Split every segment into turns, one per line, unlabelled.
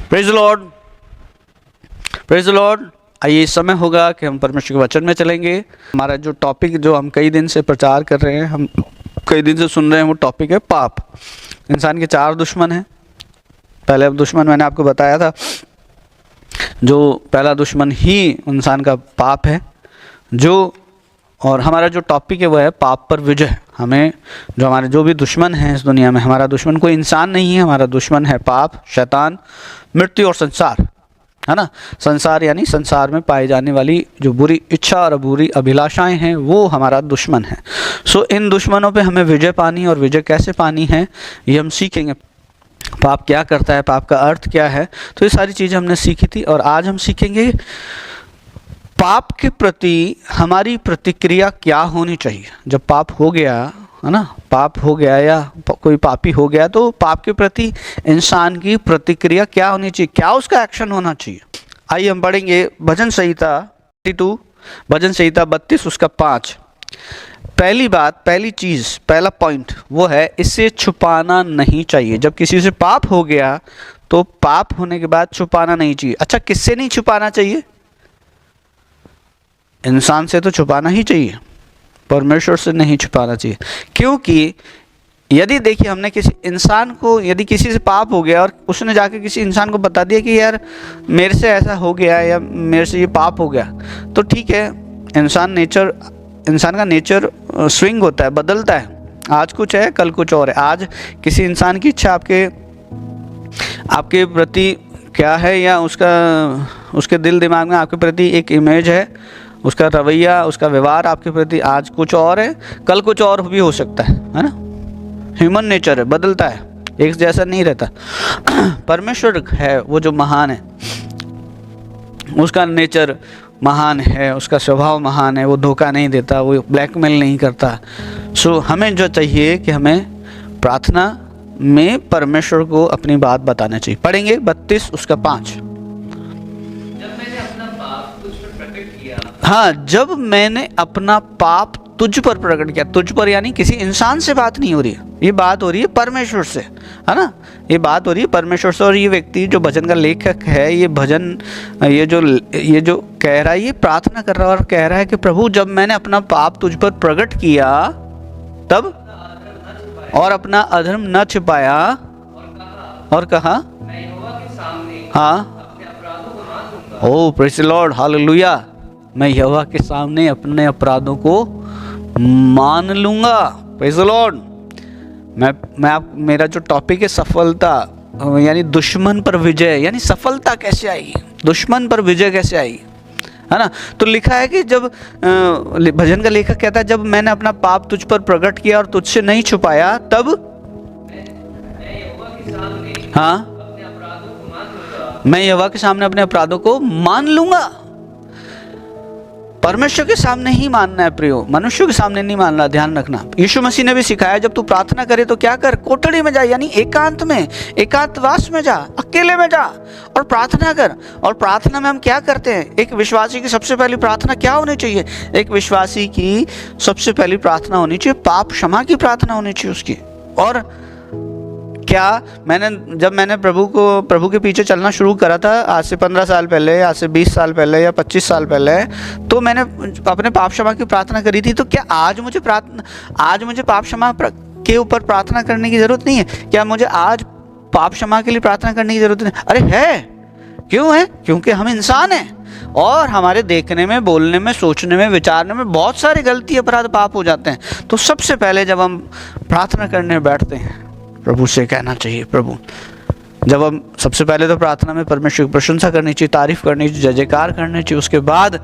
Praise Lord, praise Lord. आइए इस समय होगा कि हम परमेश्वर के वचन में चलेंगे। हमारा जो टॉपिक जो हम कई दिन से प्रचार कर रहे हैं, हम कई दिन से सुन रहे हैं, वो टॉपिक है पाप। इंसान के चार दुश्मन हैं। पहले दुश्मन मैंने आपको बताया था, जो पहला दुश्मन ही इंसान का पाप है। और हमारा जो टॉपिक है वो है पाप पर विजय। हमें जो हमारे जो भी दुश्मन हैं इस दुनिया में, हमारा दुश्मन कोई इंसान नहीं है, हमारा दुश्मन है पाप, शैतान, मृत्यु और संसार, है ना। संसार यानी संसार में पाई जाने वाली जो बुरी इच्छा और बुरी अभिलाषाएं हैं, वो हमारा दुश्मन है। सो इन दुश्मनों पे हमें विजय पानी, और विजय कैसे पानी है ये हम सीखेंगे। पाप क्या करता है, पाप का अर्थ क्या है, तो ये सारी चीज़ें हमने सीखी थी। और आज हम सीखेंगे पाप के प्रति हमारी प्रतिक्रिया क्या होनी चाहिए। जब पाप हो गया, है ना, पाप हो गया या कोई पापी हो गया, तो पाप के प्रति इंसान की प्रतिक्रिया क्या होनी चाहिए, क्या उसका एक्शन होना चाहिए। आइए हम पढ़ेंगे भजन संहिता 32, भजन संहिता 32 उसका 5। पहली बात, पहली चीज़, पहला पॉइंट वो है इसे छुपाना नहीं चाहिए। जब किसी से पाप हो गया तो पाप होने के बाद छुपाना नहीं चाहिए। अच्छा, किससे नहीं छुपाना चाहिए? इंसान से तो छुपाना ही चाहिए, परमेश्वर से नहीं छुपाना चाहिए। क्योंकि यदि देखिए, हमने किसी इंसान को, यदि किसी से पाप हो गया और उसने जाके किसी इंसान को बता दिया कि यार मेरे से ऐसा हो गया या मेरे से ये पाप हो गया, तो ठीक है, इंसान का नेचर स्विंग होता है, बदलता है। आज कुछ है, कल कुछ और है। आज किसी इंसान की इच्छा आपके प्रति क्या है, या उसके दिल दिमाग में आपके प्रति एक इमेज है, उसका रवैया, उसका व्यवहार आपके प्रति आज कुछ और है, कल कुछ और भी हो सकता है ना। ह्यूमन नेचर है, बदलता है, एक जैसा नहीं रहता। परमेश्वर है वो जो महान है, उसका नेचर महान है, उसका स्वभाव महान है, वो धोखा नहीं देता, वो ब्लैकमेल नहीं करता। सो हमें जो चाहिए कि हमें प्रार्थना में परमेश्वर को अपनी बात बताना चाहिए। पढ़ेंगे 32 उसका 5। हाँ, जब मैंने अपना पाप तुझ पर प्रकट किया। तुझ पर यानी किसी इंसान से बात नहीं हो रही है, ये बात हो रही है परमेश्वर से, है ना। ये बात हो रही है परमेश्वर से। और ये व्यक्ति जो भजन का लेखक है, ये भजन ये जो कह रहा है, ये प्रार्थना कर रहा है और कह रहा है कि प्रभु, जब मैंने अपना पाप तुझ पर प्रकट किया तब, और अपना अधर्म न छिपाया, और कहा, हाँ, ओ प्रेज़ द लॉर्ड, हालेलुया, मैं यहोवा के सामने अपने अपराधों को मान लूँगा। Praise the Lord. मेरा जो टॉपिक है सफलता, यानी दुश्मन पर विजय, यानी सफलता कैसे आएगी, दुश्मन पर विजय कैसे आएगी, है ना। तो लिखा है कि जब भजन का लेखक कहता है, जब मैंने अपना पाप तुझ पर प्रकट किया और तुझसे नहीं छुपाया, तब हाँ, मैं यहोवा के सामने अपने अपराधों को मान लूँगा। परमेश्वर के सामने ही मानना है प्रियो, मनुष्य के सामने नहीं मानना, ध्यान रखना। यीशु मसीह ने भी सिखाया, जब तू प्रार्थना करे तो क्या कर, कोठड़ी में जा, यानी एकांत में, एकांतवास में जा, अकेले में जा और प्रार्थना कर। और प्रार्थना में हम क्या करते हैं? एक विश्वासी की सबसे पहली प्रार्थना क्या होनी चाहिए? एक विश्वासी की सबसे पहली प्रार्थना होनी चाहिए पाप क्षमा की प्रार्थना होनी चाहिए उसकी। और क्या जब मैंने प्रभु के पीछे चलना शुरू करा था, आज से 15 साल पहले, आज से 20 साल पहले या 25 साल पहले, तो मैंने अपने पाप क्षमा की प्रार्थना करी थी। तो क्या आज मुझे पाप क्षमा के ऊपर प्रार्थना करने की ज़रूरत नहीं है? क्या मुझे आज पाप क्षमा के लिए प्रार्थना करने की ज़रूरत नहीं? अरे है। क्यों है? क्योंकि हम इंसान हैं और हमारे देखने में, बोलने में, सोचने में, विचारने में बहुत सारी गलती, अपराध, पाप हो जाते हैं। तो सबसे पहले जब हम प्रार्थना करने बैठते हैं, प्रभु से कहना चाहिए, प्रभु, जब हम सबसे पहले तो प्रार्थना में परमेश्वर की प्रशंसा करनी चाहिए, तारीफ करनी चाहिए, जय जयकार करनी चाहिए। उसके बाद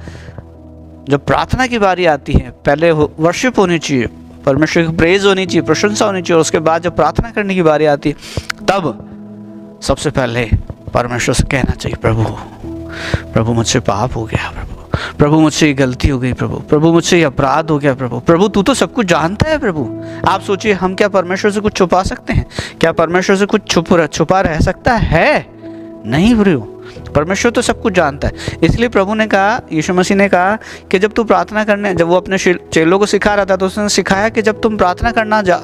जब प्रार्थना की बारी आती है, पहले वर्शिप होनी चाहिए, परमेश्वर की प्रेज होनी चाहिए, प्रशंसा होनी चाहिए। और उसके बाद जब प्रार्थना करने की बारी आती है, तब सबसे पहले परमेश्वर से कहना चाहिए, प्रभु मुझसे पाप हो गया, प्रभु मुझसे ये गलती हो गई, प्रभु मुझसे ये अपराध हो गया, प्रभु तू तो सब कुछ जानता है। प्रभु, आप सोचिए, हम क्या परमेश्वर से कुछ छुपा सकते हैं? क्या परमेश्वर से कुछ छुपा रह सकता है? नहीं प्रियो, परमेश्वर तो सब कुछ जानता है। इसलिए प्रभु ने कहा, यीशु मसीह ने कहा कि जब तू प्रार्थना करने, जब वो अपने चेलों को सिखा रहा था तो उसने सिखाया कि जब तुम प्रार्थना करना जा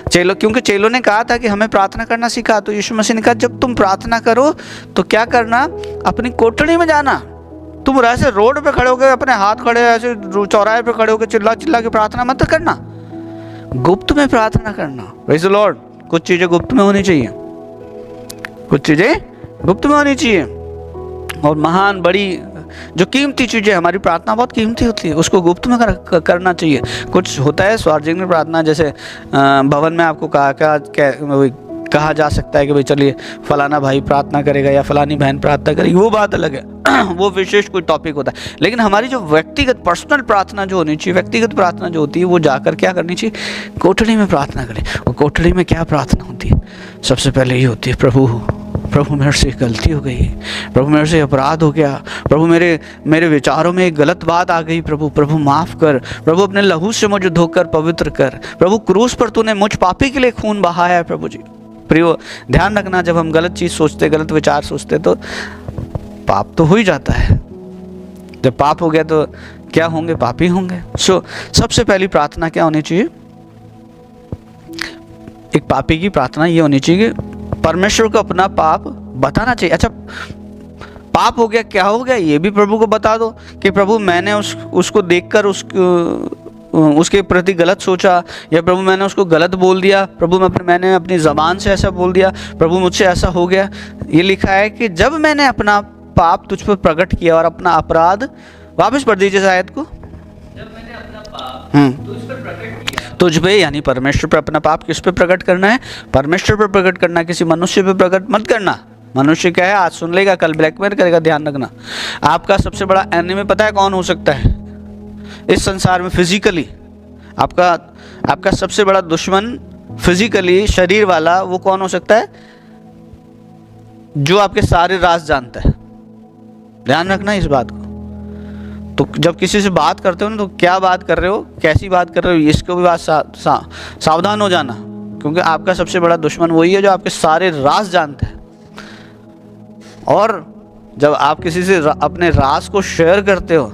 चेलों, क्योंकि चेलों ने कहा था कि हमें प्रार्थना करना सिखा, तो यीशु मसीह ने कहा जब तुम प्रार्थना करो तो क्या करना, अपनी कोठड़ी में जाना। तुम ऐसे रोड पे खड़े होकर अपने हाथ खड़े ऐसे चौराहे पे खड़े होकर चिल्ला चिल्ला के प्रार्थना मत करना, गुप्त में प्रार्थना करना। Praise the Lord. कुछ चीज़ें गुप्त में होनी चाहिए, कुछ चीज़ें गुप्त में होनी चाहिए। और महान बड़ी जो कीमती चीज़ें, हमारी प्रार्थना बहुत कीमती होती है, उसको गुप्त में करना चाहिए। कुछ होता है सार्वजनिक प्रार्थना, जैसे भवन में आपको कहा जा सकता है कि भाई चलिए फलाना भाई प्रार्थना करेगा या फलानी बहन प्रार्थना करेगी, वो बात अलग है वो विशेष कोई टॉपिक होता है। लेकिन हमारी जो व्यक्तिगत पर्सनल प्रार्थना जो होनी चाहिए, व्यक्तिगत प्रार्थना जो होती है, वो जाकर क्या करनी चाहिए, कोठड़ी में प्रार्थना करें। और कोठड़ी में क्या प्रार्थना होती है, सबसे पहले ये होती है, प्रभु मेरे से गलती हो गई, प्रभु मेरे से अपराध हो गया, प्रभु मेरे विचारों में एक गलत बात आ गई, प्रभु माफ़ कर, प्रभु अपने लहू से मुझे धोकर पवित्र कर, प्रभु क्रूस पर तूने मुझ पापी के लिए खून बहाया है प्रभु जी। प्रियो, ध्यान रखना, जब हम गलत चीज़ सोचते, गलत विचार सोचते तो पाप तो हो ही जाता है। जब पाप हो गया तो क्या होंगे, पापी होंगे। सबसे पहली प्रार्थना क्या होनी चाहिए, एक पापी की प्रार्थना ये होनी चाहिए, परमेश्वर को अपना पाप बताना चाहिए। अच्छा, पाप हो गया, क्या हो गया, ये भी प्रभु को बता दो कि प्रभु मैंने उसको देखकर उसके प्रति गलत सोचा, या प्रभु मैंने उसको गलत बोल दिया, प्रभु मैंने अपनी ज़बान से ऐसा बोल दिया, प्रभु मुझसे ऐसा हो गया। ये लिखा है कि जब मैंने अपना पाप तुझ पर प्रकट किया और अपना अपराध, वापस पढ़ दीजिए शायद को,
जब मैंने अपना पाप तुझ पर प्रकट किया,
तुझ पे यानी परमेश्वर पर अपना पाप किस पे प्रकट करना है, परमेश्वर पर प्रकट करना, किसी मनुष्य पे प्रकट मत करना। मनुष्य क्या है, आज सुन लेगा कल ब्लैकमेल करेगा, ध्यान रखना। आपका सबसे बड़ा एनिमी पता है कौन हो सकता है इस संसार में, फिजिकली आपका सबसे बड़ा दुश्मन फिजिकली शरीर वाला वो कौन हो सकता है, जो आपके सारे राज जानता है। ध्यान रखना इस बात को। तो जब किसी से बात करते हो ना, तो क्या बात कर रहे हो, कैसी बात कर रहे हो, इसको भी बात सावधान हो जाना, क्योंकि आपका सबसे बड़ा दुश्मन वही है जो आपके सारे राज जानता है। और जब आप किसी से अपने राज को शेयर करते हो,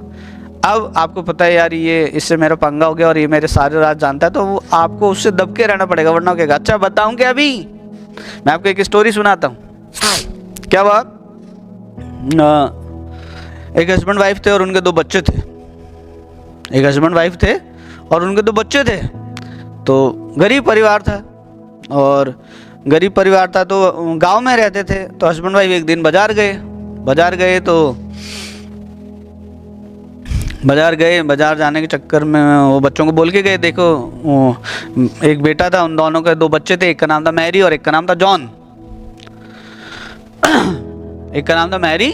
अब आपको पता है यार ये इससे मेरा पंगा हो गया और ये मेरे सारे राज जानता है, तो वो आपको उससे दब के रहना पड़ेगा, वरना कहेगा अच्छा बताऊं क्या, अभी मैं आपको एक स्टोरी सुनाता हूँ। क्या बात, एक हस्बैंड वाइफ थे और उनके 2 बच्चे थे। एक हस्बैंड वाइफ थे और उनके 2 बच्चे थे। तो गरीब परिवार था, और गरीब परिवार था तो गांव में रहते थे। तो हस्बैंड वाइफ एक दिन बाजार गए तो बाजार जाने के चक्कर में वो बच्चों को बोल के गए, देखो एक बेटा था, उन दोनों के 2 बच्चे थे, एक का नाम था मैरी और एक का नाम था जॉन। एक का नाम था मैरी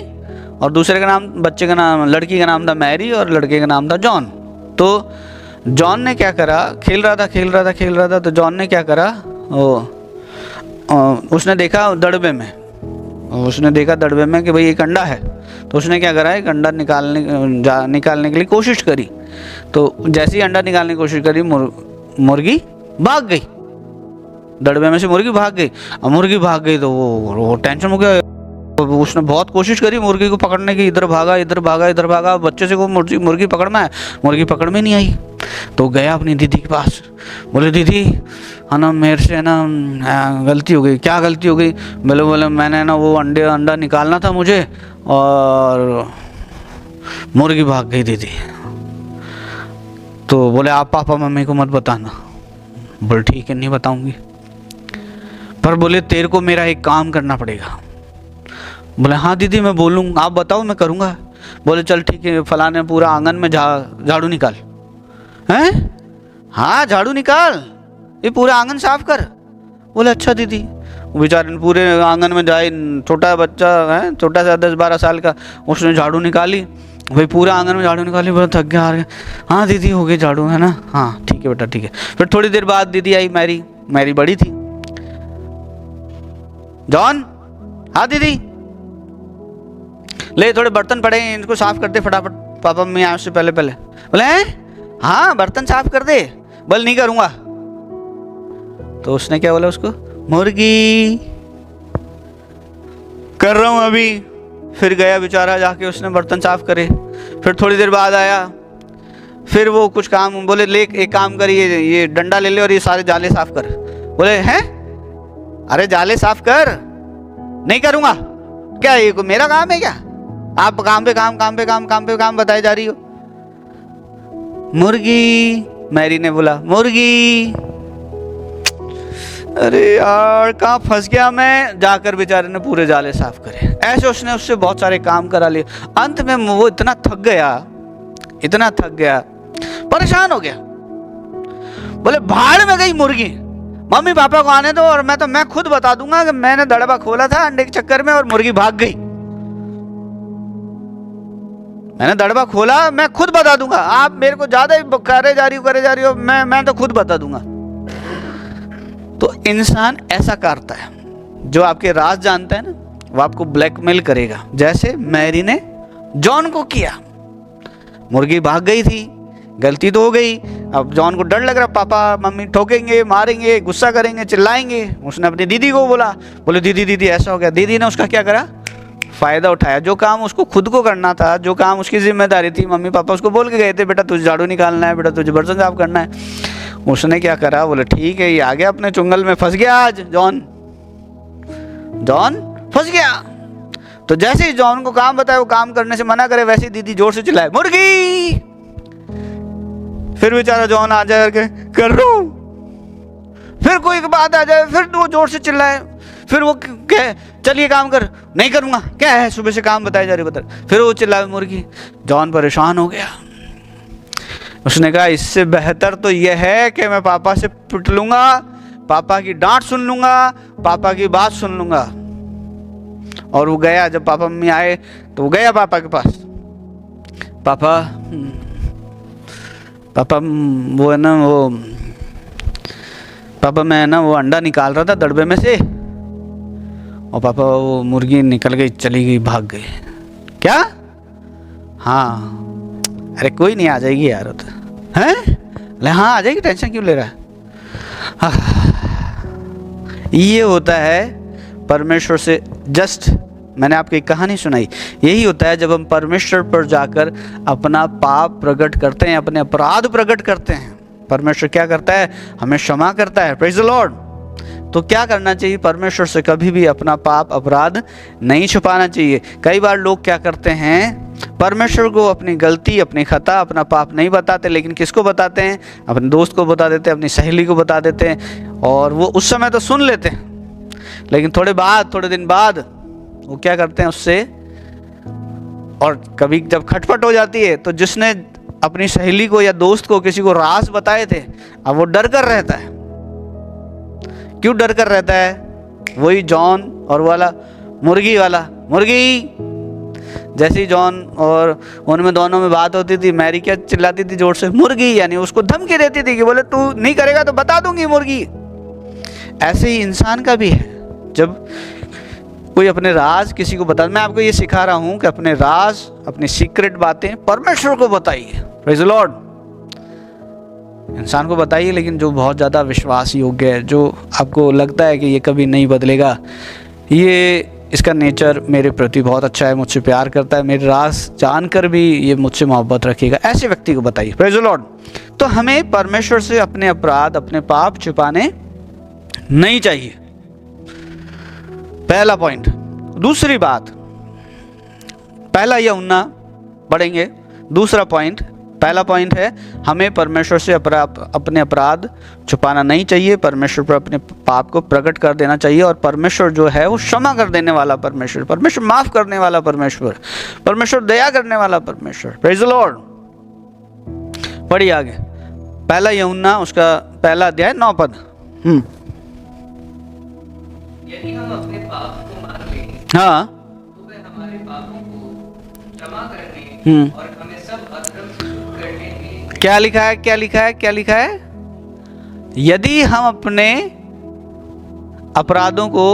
और दूसरे का नाम, लड़की का नाम था मैरी और लड़के का नाम था जॉन। तो जॉन ने क्या करा, खेल रहा था, तो जॉन ने क्या करा, उसने देखा दड़बे में कि भाई एक अंडा है। तो उसने क्या करा, एक अंडा निकालने के लिए कोशिश करी। तो जैसे ही अंडा निकालने की कोशिश करी, मुर्गी भाग गई, दड़बे में से मुर्गी भाग गई। अब मुर्गी भाग गई तो वो टेंशन हो गया। उसने बहुत कोशिश करी मुर्गी को पकड़ने की, इधर भागा, बच्चे से को मुर्गी पकड़ना है, मुर्गी पकड़ में नहीं आई। तो गया अपनी दीदी के पास, बोले दीदी है ना, मेरे से ना गलती हो गई। क्या गलती हो गई? बोले मैंने ना वो अंडा निकालना था मुझे और मुर्गी भाग गई दीदी। तो बोले आप पापा मम्मी को मत बताना। बोले ठीक है नहीं बताऊंगी, पर बोले तेरे को मेरा एक काम करना पड़ेगा। बोले हाँ दीदी मैं बोलूँ, आप बताओ मैं करूँगा। बोले चल ठीक है, फलाने पूरा आंगन में झाड़ू निकाल। हैं? हाँ झाड़ू निकाल, ये पूरा आंगन साफ कर। बोले अच्छा दीदी। बेचारे पूरे आंगन में जाए, छोटा बच्चा है, छोटा सा 10-12 साल का, उसने झाड़ू निकाली भाई, पूरा आंगन में झाड़ू निकाली। बोला थक गया हार गया। हाँ दीदी हो गई झाड़ू, है ना, हाँ ठीक है बेटा ठीक है। फिर थोड़ी देर बाद दीदी आई, मैरी बड़ी थी। जॉन, हाँ दीदी, ले थोड़े बर्तन पड़े हैं, इनको साफ कर दे फटाफट, पापा मम्मी आए उससे पहले। बोले हाँ बर्तन साफ कर दे। बोल नहीं करूँगा। तो उसने क्या बोला उसको, मुर्गी कर रहा हूँ अभी। फिर गया बेचारा, जाके उसने बर्तन साफ करे। फिर थोड़ी देर बाद आया, फिर वो कुछ काम बोले, ले एक काम कर, ये डंडा ले ले और ये सारे जाले साफ कर। बोले हैं, अरे जाले साफ कर। नहीं करूँगा, क्या ये कोई मेरा काम है क्या? आप काम पे काम, काम पे काम, काम पे काम बताए जा रही हो। मुर्गी, मैरी ने बोला मुर्गी। अरे यार कहाँ फंस गया मैं। जाकर बेचारे ने पूरे जाले साफ करे। ऐसे उसने उससे बहुत सारे काम करा लिए। अंत में वो इतना थक गया, इतना थक गया, परेशान हो गया। बोले भाड़ में गई मुर्गी, मम्मी पापा को आने दो और मैं खुद बता दूंगा कि मैंने दड़बा खोला था अंडे के चक्कर में और मुर्गी भाग गई। मैंने दड़बा खोला, मैं खुद बता दूंगा। आप मेरे को ज्यादा ही करे जा रही हो, मैं तो खुद बता दूंगा। तो इंसान ऐसा करता है, जो आपके राज जानता है ना, वो आपको ब्लैकमेल करेगा। जैसे मैरी ने जॉन को किया। मुर्गी भाग गई थी, गलती तो हो गई। अब जॉन को डर लग रहा, पापा मम्मी ठोकेंगे, मारेंगे, गुस्सा करेंगे, चिल्लाएंगे। उसने अपनी दीदी को बोले दीदी ऐसा हो गया। दीदी ने उसका क्या करा, फायदा उठाया। जो काम उसको खुद को करना था, जो काम उसकी जिम्मेदारी थी, मम्मी पापा उसको बोल के गए थे, बेटा तुझे झाड़ू निकालना है, बेटा तुझे बर्तन साफ करना है, उसने क्या करा, बोले ठीक है, ये आ गया अपने चुंगल में, फंस गया। आज जॉन फंस गया। तो जैसे ही जॉन को काम बताया, वो काम करने से मना करे, वैसे ही दीदी जोर से चिल्लाए मुर्गी। फिर बेचारा जॉन आ जाए करके कर रहा हूं। फिर कोई बात आ जाए, फिर वो जोर से चिल्लाए। फिर वो कहे चल ये काम कर, नहीं करूंगा, क्या है सुबह से काम बताए जा रही बता। फिर वो चिल्लाए मुर्गी। जॉन परेशान हो गया। उसने कहा इससे बेहतर तो यह है कि मैं पापा से पिट लूंगा, पापा की डांट सुन लूंगा, पापा की बात सुन लूंगा। और वो गया, जब पापा मम्मी आए तो वो गया पापा के पास। पापा वो है ना, वो पापा मैं ना वो अंडा निकाल रहा था दड़बे में से, और पापा वो मुर्गी निकल गई, चली गई, भाग गई। क्या? हाँ। अरे कोई नहीं, आ जाएगी यार। वो तो हैं? अरे हाँ आ जाएगी, टेंशन क्यों ले रहा है। ये होता है परमेश्वर से जस्ट, मैंने आपको एक कहानी सुनाई, यही होता है जब हम परमेश्वर पर जाकर अपना पाप प्रकट करते हैं, अपने अपराध प्रकट करते हैं। परमेश्वर क्या करता है, हमें क्षमा करता है। Praise the Lord. तो क्या करना चाहिए, परमेश्वर से कभी भी अपना पाप अपराध नहीं छुपाना चाहिए। कई बार लोग क्या करते हैं, परमेश्वर को अपनी गलती, अपनी खता, अपना पाप नहीं बताते, लेकिन किसको बताते हैं, अपने दोस्त को बता देते हैं, अपनी सहेली को बता देते हैं, और वो उस समय तो सुन लेते हैं, लेकिन थोड़े दिन बाद वो क्या करते हैं उससे, और कभी जब खटपट हो जाती है, तो जिसने अपनी सहेली को या दोस्त को, किसी को राज बताए थे, अब वो डर कर रहता है। क्यों डर कर रहता है? वही जॉन और वाला मुर्गी। जैसे ही जॉन और उनमें दोनों में बात होती थी, मैरी क्या चिल्लाती थी जोर से, मुर्गी, यानी उसको धमकी देती थी कि बोले तू नहीं करेगा तो बता दूंगी मुर्गी। ऐसे ही इंसान का भी है, जब कोई अपने राज किसी को बता, मैं आपको ये सिखा रहा हूं कि अपने राज, अपनी सीक्रेट बातें परमेश्वर को बताइए। Praise the Lord. इंसान को बताइए, लेकिन जो बहुत ज़्यादा विश्वास योग्य है, जो आपको लगता है कि ये कभी नहीं बदलेगा, ये इसका नेचर मेरे प्रति बहुत अच्छा है, मुझसे प्यार करता है, मेरे राज जानकर भी ये मुझसे मोहब्बत रखेगा, ऐसे व्यक्ति को बताइए। Praise the Lord. तो हमें परमेश्वर से अपने अपराध, अपने पाप छुपाने नहीं चाहिए, पहला पॉइंट। दूसरी बात, पहला यूहन्ना पढ़ेंगे, दूसरा पॉइंट, पहला पॉइंट है हमें परमेश्वर से अपने अपराध छुपाना नहीं चाहिए, परमेश्वर पर अपने पाप को प्रकट कर देना चाहिए। और परमेश्वर जो है वो क्षमा कर देने वाला परमेश्वर, परमेश्वर माफ करने वाला परमेश्वर, परमेश्वर दया करने वाला परमेश्वर। Praise the Lord. पढ़िए आगे, पहला यूहन्ना उसका पहला अध्याय 9 पद।
यदि हम अपने पाप को मान लें,
हाँ,
तो वह हमारे पापों को क्षमा करने और हमें सब अधर्म से शुद्ध करने में।
क्या लिखा है? यदि हम अपने अपराधों को,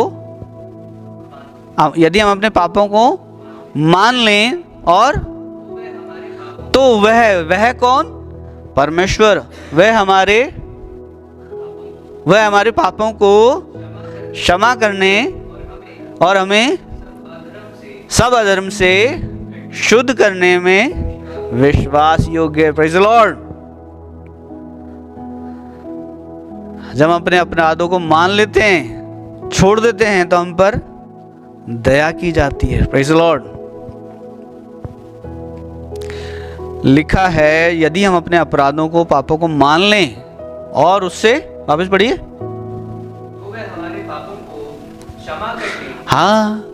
यदि हम अपने पापों को मान लें, और तो वह कौन? परमेश्वर। वह हमारे पापों को क्षमा करने और हमें सब अधर्म से शुद्ध करने में विश्वास योग्य। Praise the Lord. जब हम अपने अपराधों को मान लेते हैं, छोड़ देते हैं, तो हम पर दया की जाती है। Praise the Lord. लिखा है यदि हम अपने अपराधों को, पापों को मान लें और उससे, वापस पढ़िए,
तो वह हमारे पापों को क्षमा करके
हाँ,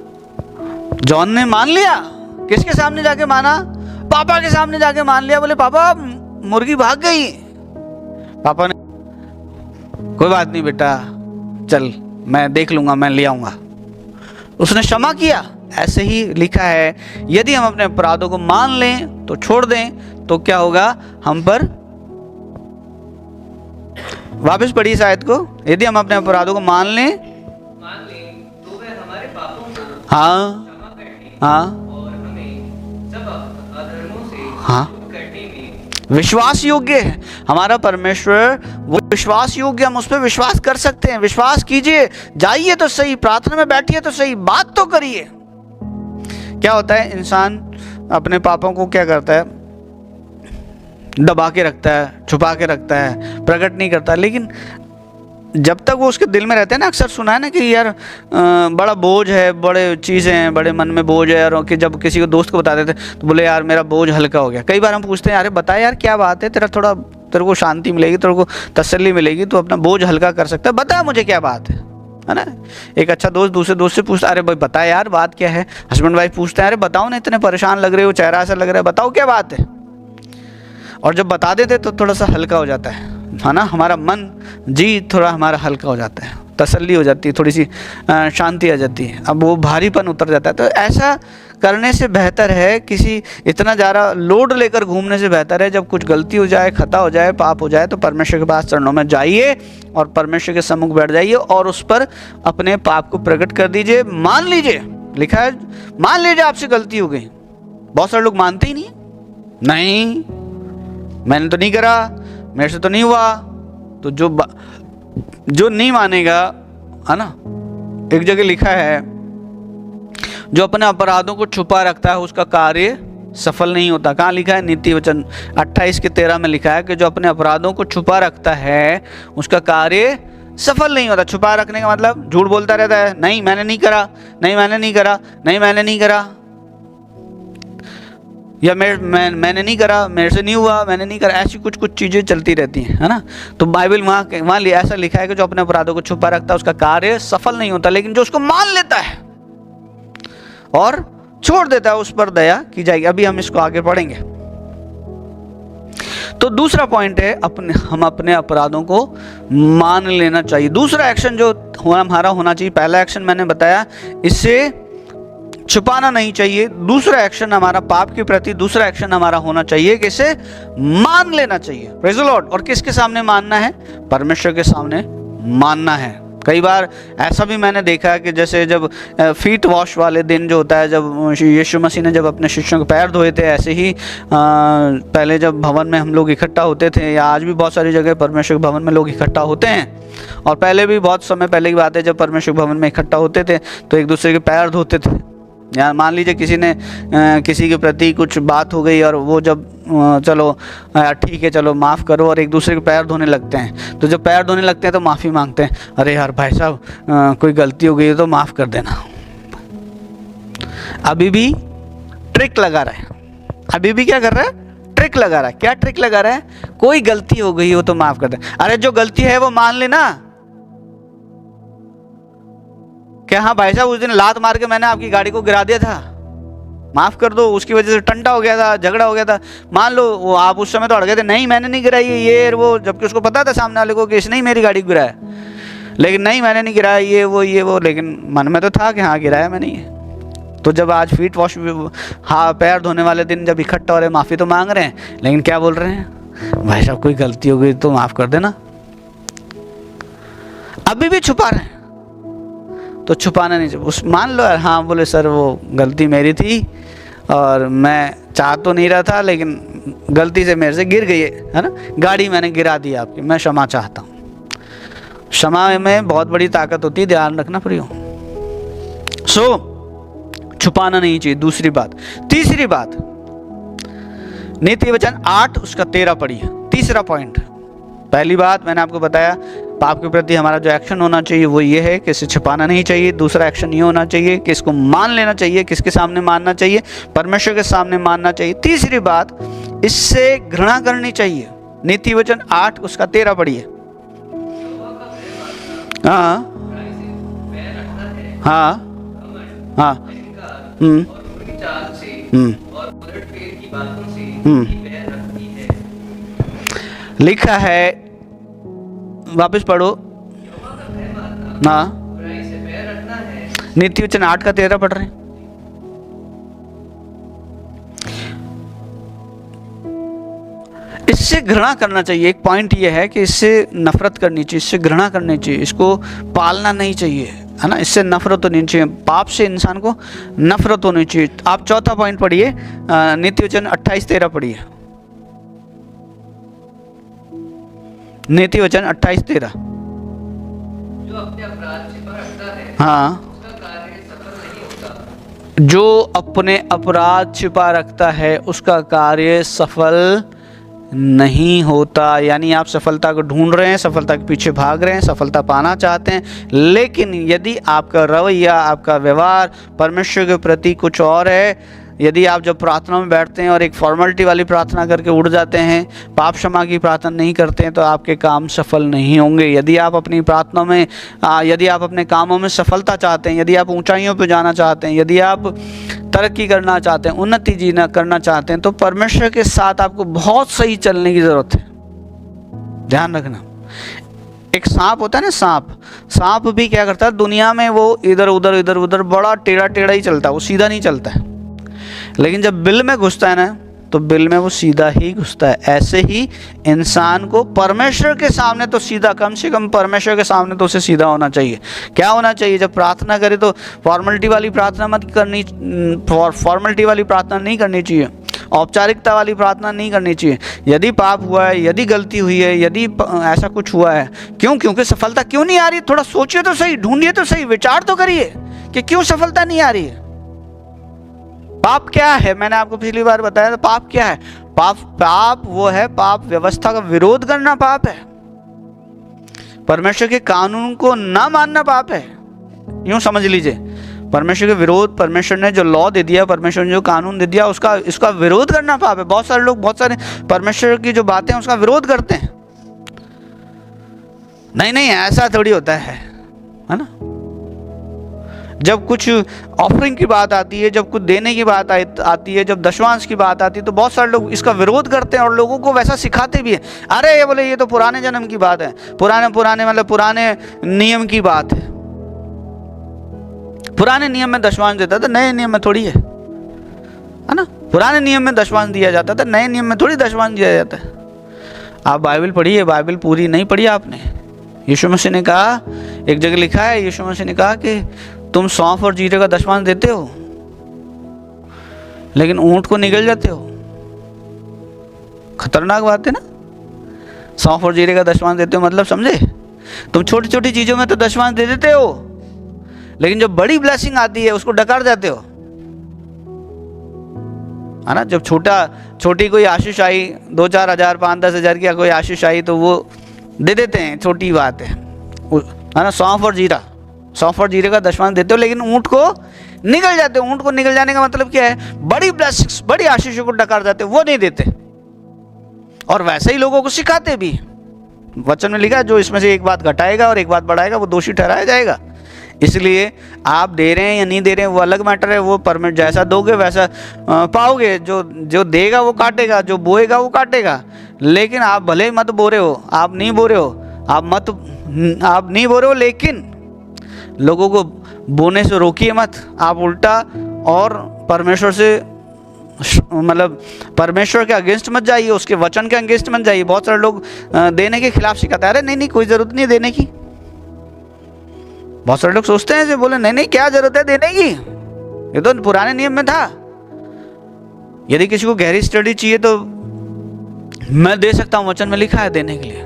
जॉन ने मान लिया। किसके सामने जाके माना? पापा के सामने जाके मान लिया। बोले पापा मुर्गी भाग गई। पापा ने, कोई बात नहीं बेटा, चल मैं देख लूंगा, मैं ले आऊंगा। उसने क्षमा किया। ऐसे ही लिखा है यदि हम अपने अपराधों को मान लें तो छोड़ दें तो क्या होगा? हम पर, वापस पढ़िए शायद को, यदि हम अपने अपराधों को मान लें
तो वह हमारे पापों को
हाँ
क्षमा करके
हाँ
और हमें सब अधर्मों से
हाँ
शुद्ध करने में
विश्वास योग्य है। हमारा परमेश्वर वो विश्वास योग्य, हम उस पर विश्वास कर सकते हैं। विश्वास कीजिए, जाइए तो सही, प्रार्थना में बैठिए तो सही, बात तो करिए। क्या होता है, इंसान अपने पापों को क्या करता है? दबा के रखता है, छुपा के रखता है, प्रकट नहीं करता। लेकिन जब तक वो उसके दिल में रहते हैं ना, अक्सर सुना है ना कि यार बड़ा बोझ है, बड़े चीज़ें हैं, बड़े मन में बोझ है, और कि जब किसी को दोस्त को बता देते तो बोले यार मेरा बोझ हल्का हो गया। कई बार हम पूछते हैं अरे बता यार क्या बात है, तेरे को शांति मिलेगी, तेरे को तसल्ली मिलेगी, तो अपना बोझ हल्का कर सकता है, बता मुझे क्या बात है ना। एक अच्छा दोस्त दूसरे दोस्त से पूछता, अरे भाई बता यार बात क्या है। हस्बैंड वाइफ पूछते हैं अरे बताओ ना, इतने परेशान लग रहे हो, चेहरा ऐसा लग रहा है, बताओ क्या बात है। और जब बता देते तो थोड़ा सा हल्का हो जाता है ना, हमारा मन जी थोड़ा हमारा हल्का हो जाता है, तसल्ली हो जाती है, थोड़ी सी शांति आ जाती है, अब वो भारीपन उतर जाता है। तो ऐसा करने से बेहतर है, किसी इतना ज़्यादा लोड लेकर घूमने से बेहतर है, जब कुछ गलती हो जाए, खता हो जाए, पाप हो जाए, तो परमेश्वर के पास चरणों में जाइए और परमेश्वर के सम्मुख बैठ जाइए और उस पर अपने पाप को प्रकट कर दीजिए, मान लीजिए। लिखा है मान लीजिए आपसे गलती हो गई। बहुत सारे लोग मानते ही नहीं, मैंने तो नहीं करा, मेरे से तो नहीं हुआ। तो जो नहीं मानेगा, है ना, एक जगह लिखा है जो अपने अपराधों को छुपा रखता है उसका कार्य सफल नहीं होता। कहाँ लिखा है? नीति वचन 28:13 में लिखा है कि जो अपने अपराधों को छुपा रखता है उसका कार्य सफल नहीं होता। छुपा रखने का मतलब झूठ बोलता रहता है, नहीं मैंने नहीं करा, नहीं मैंने नहीं करा, नहीं मैंने नहीं करा, या मैंने नहीं करा, मेरे से नहीं हुआ, मैंने नहीं करा, ऐसी कुछ चीज़ें चलती रहती हैं, है ना। तो बाइबल वहाँ ऐसा लिखा है कि जो अपने अपराधों को छुपा रखता है उसका कार्य सफल नहीं होता, लेकिन जो उसको मान लेता है और छोड़ देता है उस पर दया की जाएगी। अभी हम इसको आगे पढ़ेंगे। तो दूसरा पॉइंट है हम अपने अपराधों को मान लेना चाहिए। दूसरा एक्शन जो हमारा होना चाहिए, पहला एक्शन मैंने बताया, इससे छुपाना नहीं चाहिए। दूसरा एक्शन हमारा पाप के प्रति, दूसरा एक्शन हमारा होना चाहिए कि इसे मान लेना चाहिए। Praise the Lord. और किसके सामने मानना है? परमेश्वर के सामने मानना है। कई बार ऐसा भी मैंने देखा है कि जैसे जब फीट वॉश वाले दिन जो होता है, जब यीशु मसीह ने जब अपने शिष्यों के पैर धोए थे, ऐसे ही पहले जब भवन में हम लोग इकट्ठा होते थे, या आज भी बहुत सारी जगह परमेश्वर भवन में लोग इकट्ठा होते हैं, और पहले भी बहुत समय पहले की बात है जब परमेश्वर भवन में इकट्ठा होते थे तो एक दूसरे के पैर धोते थे। या मान लीजिए किसी ने किसी के प्रति कुछ बात हो गई और वो जब चलो ठीक है चलो माफ़ करो, और एक दूसरे के पैर धोने लगते हैं। तो जब पैर धोने लगते हैं तो माफ़ी मांगते हैं, अरे यार भाई साहब कोई गलती हो गई है तो माफ़ कर देना। अभी भी ट्रिक लगा रहा है, अभी भी क्या कर रहा है? ट्रिक लगा रहा है। क्या ट्रिक लगा रहा है? कोई गलती हो गई हो तो माफ़ कर दे। अरे जो गलती है वो मान लेना। क्या हाँ भाई साहब उस दिन लात मार के मैंने आपकी गाड़ी को गिरा दिया था, माफ़ कर दो, उसकी वजह से टंटा हो गया था, झगड़ा हो गया था, मान लो वो आप उस समय तो अड़ गए थे, नहीं मैंने नहीं गिराई ये वो, जबकि उसको पता था सामने वाले को कि इसने ही मेरी गाड़ी को गिराया, लेकिन नहीं मैंने नहीं गिराया ये वो, लेकिन मन में तो था कि हाँ गिराया मैंने ये। तो जब आज फीट वॉश, हाँ पैर धोने वाले दिन जब इकट्ठा हो रहे हैं, माफ़ी तो मांग रहे हैं, लेकिन क्या बोल रहे हैं? भाई साहब कोई गलती हो गई तो माफ़ कर देना। अभी भी छुपा रहे हैं। तो छुपाना नहीं चाहिए। उस मान लो हाँ बोले सर वो गलती मेरी थी और मैं चाह तो नहीं रहा था, लेकिन गलती से मेरे से गिर गई है ना, गाड़ी मैंने गिरा दी आपकी, मैं क्षमा चाहता हूँ। क्षमा में बहुत बड़ी ताकत होती है, ध्यान रखना प्रियो। छुपाना नहीं चाहिए, दूसरी बात। तीसरी बात, नीति वचन 8 उसका 13 पढ़िए, तीसरा पॉइंट। पहली बात मैंने आपको बताया, पाप के प्रति हमारा जो एक्शन होना चाहिए वो ये है कि इसे छिपाना नहीं चाहिए। दूसरा एक्शन ये होना चाहिए कि इसको मान लेना चाहिए। किसके सामने मानना चाहिए? परमेश्वर के सामने मानना चाहिए। तीसरी बात, इससे घृणा करनी चाहिए। नीति वचन 8 उसका 13 पढ़िए। हाँ हाँ हाँ लिखा है, वापस पढ़ो। हाँ, नीति वचन 8 का 13 पढ़ रहे हैं। इससे घृणा करना चाहिए। एक पॉइंट ये है कि इससे नफरत करनी चाहिए, इससे घृणा करनी चाहिए, इसको पालना नहीं चाहिए, है ना। इससे नफरत होनी चाहिए, पाप से इंसान को नफरत होनी चाहिए। आप चौथा पॉइंट पढ़िए, नीति वचन 28-13 पढ़िए। नीति वचन 28-13।
जो अपने अपराध छिपा रखता है,
हाँ,
उसका कार्य सफल नहीं होता।
जो अपने अपराध छिपा रखता है उसका कार्य सफल नहीं होता। यानी आप सफलता को ढूंढ रहे हैं, सफलता के पीछे भाग रहे हैं, सफलता पाना चाहते हैं, लेकिन यदि आपका रवैया, आपका व्यवहार परमेश्वर के प्रति कुछ और है, यदि आप जब प्रार्थना में बैठते हैं और एक फॉर्मेलिटी वाली प्रार्थना करके उड़ जाते हैं, पाप क्षमा की प्रार्थना नहीं करते हैं, तो आपके काम सफल नहीं होंगे। यदि आप अपनी प्रार्थना में, यदि आप अपने कामों में सफलता चाहते हैं, यदि आप ऊंचाइयों पर जाना चाहते हैं, यदि आप तरक्की करना चाहते हैं, उन्नति जीना करना चाहते हैं, तो परमेश्वर के साथ आपको बहुत सही चलने की ज़रूरत है। ध्यान रखना, एक सांप होता है ना, सांप भी क्या करता है दुनिया में, वो इधर उधर बड़ा टेढ़ा टेढ़ा ही चलता है, वो सीधा नहीं चलता है। लेकिन जब बिल में घुसता है ना, तो बिल में वो सीधा ही घुसता है। ऐसे ही इंसान को परमेश्वर के सामने तो सीधा, कम से कम परमेश्वर के सामने तो उसे सीधा होना चाहिए। क्या होना चाहिए? जब प्रार्थना करे तो फॉर्मेलिटी वाली प्रार्थना मत करनी, फॉर्मेलिटी वाली प्रार्थना नहीं करनी चाहिए, औपचारिकता वाली प्रार्थना नहीं करनी चाहिए। यदि पाप हुआ है, यदि गलती हुई है, यदि ऐसा कुछ हुआ है, क्योंकि सफलता क्यों नहीं आ रही, थोड़ा सोचिए तो सही, ढूंढिए तो सही, विचार तो करिए कि क्यों सफलता नहीं आ रही है। पाप क्या है? मैंने आपको पिछली बार बताया था, पाप क्या है? पाप वो है, पाप व्यवस्था का विरोध करना पाप है। परमेश्वर के कानून को ना मानना पाप है। यूं समझ लीजिए, परमेश्वर के विरोध, परमेश्वर ने जो लॉ दे दिया, परमेश्वर ने जो कानून दे दिया, उसका विरोध करना पाप है। बहुत सारे लोग, बहुत सारे परमेश्वर की जो बातें हैं उसका विरोध करते हैं। नहीं ऐसा थोड़ी होता है ना। जब कुछ ऑफरिंग की बात आती है, जब कुछ देने की बात आती है, जब दशमांश की बात आती है, तो बहुत सारे लोग इसका विरोध करते हैं और लोगों को वैसा सिखाते भी हैं। अरे ये बोले, ये तो पुराने जन्म की बात है, पुराने मतलब पुराने नियम की बात है। पुराने नियम में दशमांश देता था, नए नियम में थोड़ी है ना। पुराने नियम में दशमांश दिया जाता था, नए नियम में थोड़ी दशमांश दिया जाता है। आप बाइबल पढ़िए, बाइबल पूरी नहीं पढ़ी आपने। यीशु मसीह ने कहा, एक जगह लिखा है, यीशु मसीह ने कहा कि तुम सौंफ और जीरे का दशमांश देते हो, लेकिन ऊंट को निगल जाते हो। खतरनाक बात है ना। सौंफ और जीरे का दशमांश देते हो मतलब समझे? तुम छोटी छोटी चीजों में तो दशमांश दे देते हो, लेकिन जब बड़ी ब्लेसिंग आती है उसको डकार जाते हो, है ना। जब छोटी कोई आशीष आई, 2-4 हज़ार, 5-10 हज़ार की कोई आशीष आई, तो वो दे देते हैं, छोटी बात है ना। सौंफ और जीरे का दशमांश देते हो, लेकिन ऊंट को निगल जाते हो। ऊंट को निगल जाने का मतलब क्या है? बड़ी ब्लेसिंग्स, बड़ी आशीषों को डकार जाते हो, वो नहीं देते। और वैसे ही लोगों को सिखाते भी। वचन में लिखा है, जो इसमें से एक बात घटाएगा और एक बात बढ़ाएगा वो दोषी ठहराया जाएगा। इसलिए आप दे रहे हैं या नहीं दे रहे हैं वो अलग मैटर है। वो परमिट, जैसा दोगे वैसा पाओगे। जो देगा वो काटेगा, जो बोएगा वो काटेगा। लेकिन आप भले ही मत बो रहे हो, आप नहीं बो रहे हो, लेकिन लोगों को बोने से रोकिए मत। आप उल्टा और परमेश्वर से, मतलब परमेश्वर के अगेंस्ट मत जाइए, उसके वचन के अगेंस्ट मत जाइए। बहुत सारे लोग देने के खिलाफ सिखाते हैं, अरे नहीं कोई ज़रूरत नहीं देने की। बहुत सारे लोग सोचते हैं जो बोले नहीं क्या ज़रूरत है देने की, ये तो पुराने नियम में था। यदि किसी को गहरी स्टडी चाहिए तो मैं दे सकता हूँ, वचन में लिखा है देने के लिए,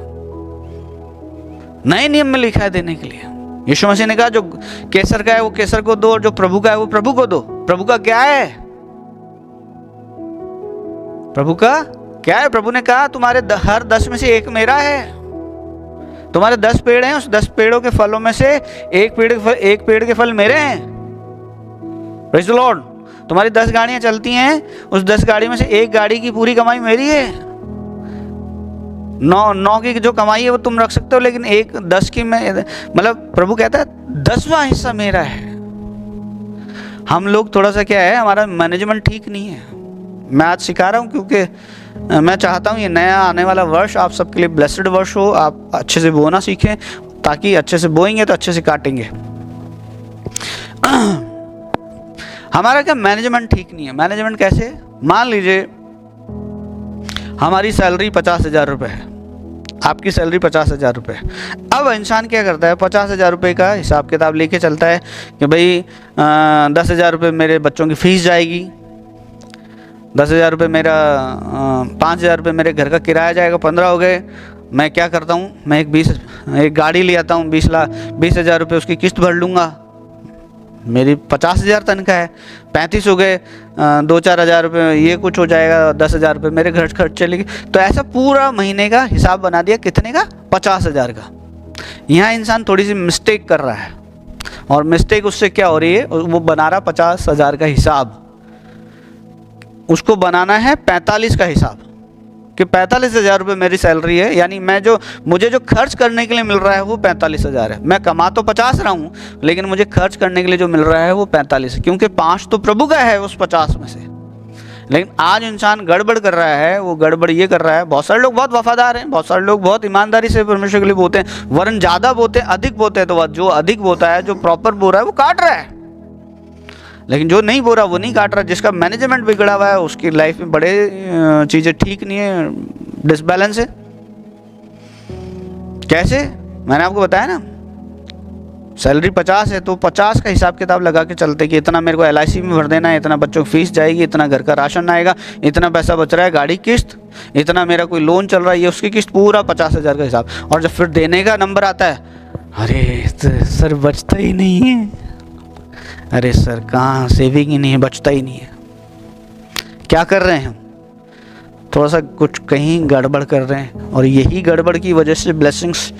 नए नियम में लिखा है देने के लिए। यीशु मसीह ने कहा जो केसर का है वो केसर को दो और जो प्रभु का है वो प्रभु को दो। प्रभु का क्या है? प्रभु का क्या है? प्रभु ने कहा तुम्हारे हर 10 में से एक मेरा है। तुम्हारे 10 पेड़ हैं, उस 10 पेड़ों के फलों में से एक पेड़ के फल मेरे हैं। Praise the Lord. तुम्हारी 10 गाड़ियां चलती हैं, उस 10 गाड़ी में से एक गाड़ी की पूरी कमाई मेरी है। 9 की जो कमाई है वो तुम रख सकते हो, लेकिन 10 की मैं, मतलब प्रभु कहता है 10वां हिस्सा मेरा है। हम लोग थोड़ा सा क्या है, हमारा मैनेजमेंट ठीक नहीं है। मैं आज सिखा रहा हूँ क्योंकि मैं चाहता हूँ ये नया आने वाला वर्ष आप सबके लिए ब्लेस्ड वर्ष हो। आप अच्छे से बोना सीखें, ताकि अच्छे से बोएंगे तो अच्छे से काटेंगे। हमारा क्या मैनेजमेंट ठीक नहीं है। मैनेजमेंट कैसे? मान लीजिए हमारी सैलरी 50,000 रुपये है, आपकी सैलरी 50,000 रुपये है। अब इंसान क्या करता है, 50,000 रुपये का हिसाब किताब लेके चलता है कि भाई 10,000 रुपये मेरे बच्चों की फीस जाएगी, 10,000 रुपये मेरा 5,000 रुपये मेरे घर का किराया जाएगा, 15 हो गए। मैं क्या करता हूँ, मैं एक गाड़ी ले आता हूँ, 20,000 रुपये उसकी किस्त भर लूँगा। मेरी 50,000 तनख्वाह है, 35 हो गए, 2-4 हज़ार रुपये ये कुछ हो जाएगा, 10,000 रुपये मेरे घर खर्च चलेगी। तो ऐसा पूरा महीने का हिसाब बना दिया। कितने का? 50,000 का। यहाँ इंसान थोड़ी सी मिस्टेक कर रहा है, और मिस्टेक उससे क्या हो रही है, वो बना रहा 50,000 का हिसाब। उसको बनाना है 45 का हिसाब कि 45,000 रुपये मेरी सैलरी है, यानी मुझे जो खर्च करने के लिए मिल रहा है वो 45,000 है। मैं कमा तो 50 रहा हूँ, लेकिन मुझे खर्च करने के लिए जो मिल रहा है वो 45 है, क्योंकि 5 तो प्रभु का है उस 50 में से। लेकिन आज इंसान गड़बड़ कर रहा है। वो गड़बड़ ये कर रहा है, बहुत सारे लोग बहुत वफादार हैं, बहुत सारे लोग बहुत ईमानदारी से परमेश्वर के लिए बोते हैं, वरन ज़्यादा बोते हैं, अधिक बोते हैं। तो जो अधिक बोता है, जो प्रॉपर बो रहा है, वो काट रहा है। लेकिन जो नहीं बो रहा वो नहीं काट रहा। जिसका मैनेजमेंट बिगड़ा हुआ है उसकी लाइफ में बड़े चीज़ें ठीक नहीं है, डिसबैलेंस है। कैसे? मैंने आपको बताया ना, सैलरी 50 है तो 50 का हिसाब किताब लगा के चलते कि इतना मेरे को LIC में भर देना है, इतना बच्चों की फीस जाएगी, इतना घर का राशन आएगा, इतना पैसा बच रहा है गाड़ी किस्त, इतना मेरा कोई लोन चल रहा है, ये उसकी किस्त, पूरा 50,000 का हिसाब। और जब फिर देने का नंबर आता है, अरे सर बचता ही नहीं है, अरे सर कहाँ, सेविंग ही नहीं है, बचता ही नहीं है। क्या कर रहे हैं हम? थोड़ा सा कुछ कहीं गड़बड़ कर रहे हैं, और यही गड़बड़ की वजह से ब्लेसिंग्स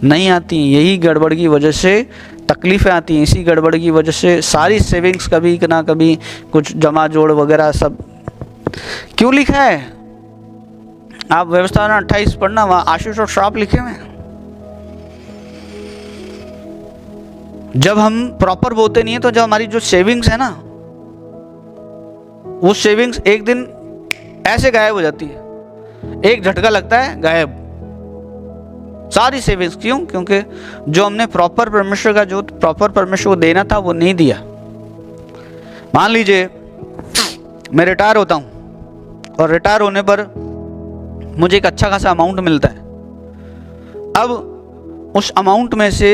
नहीं आती हैं, यही गड़बड़ की वजह से तकलीफ़ें आती हैं, इसी गड़बड़ की वजह से सारी सेविंग्स कभी ना कभी कुछ जमा जोड़ वगैरह सब। क्यों लिखा है? आप व्यवस्था 28 पढ़ना, वहाँ आशीष और श्राप लिखे हुए हैं। जब हम प्रॉपर बोते नहीं है, तो जब हमारी जो सेविंग्स है ना, वो सेविंग्स एक दिन ऐसे गायब हो जाती है, एक झटका लगता है गायब सारी सेविंग्स। क्यों? क्योंकि जो हमने प्रॉपर परमेश्वर को देना था वो नहीं दिया। मान लीजिए मैं रिटायर होता हूँ, और रिटायर होने पर मुझे एक अच्छा खासा अमाउंट मिलता है। अब उस अमाउंट में से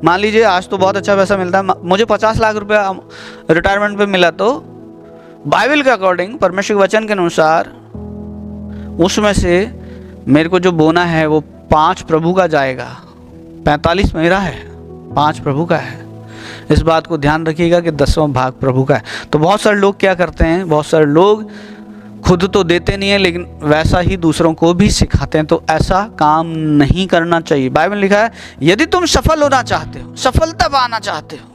मान लीजिए आज तो बहुत अच्छा पैसा मिलता है, मुझे 50 लाख रुपया रिटायरमेंट पे मिला, तो बाइबल के अकॉर्डिंग, परमेश्वर के वचन के अनुसार, उसमें से मेरे को जो बोना है वो 5 प्रभु का जाएगा, 45 मेरा है, 5 प्रभु का है। इस बात को ध्यान रखिएगा कि 10वां भाग प्रभु का है। तो बहुत सारे लोग क्या करते हैं, बहुत सारे लोग खुद तो देते नहीं है, लेकिन वैसा ही दूसरों को भी सिखाते हैं। तो ऐसा काम नहीं करना चाहिए। बाइबल लिखा है, यदि तुम सफल होना चाहते हो, सफलता पाना चाहते हो।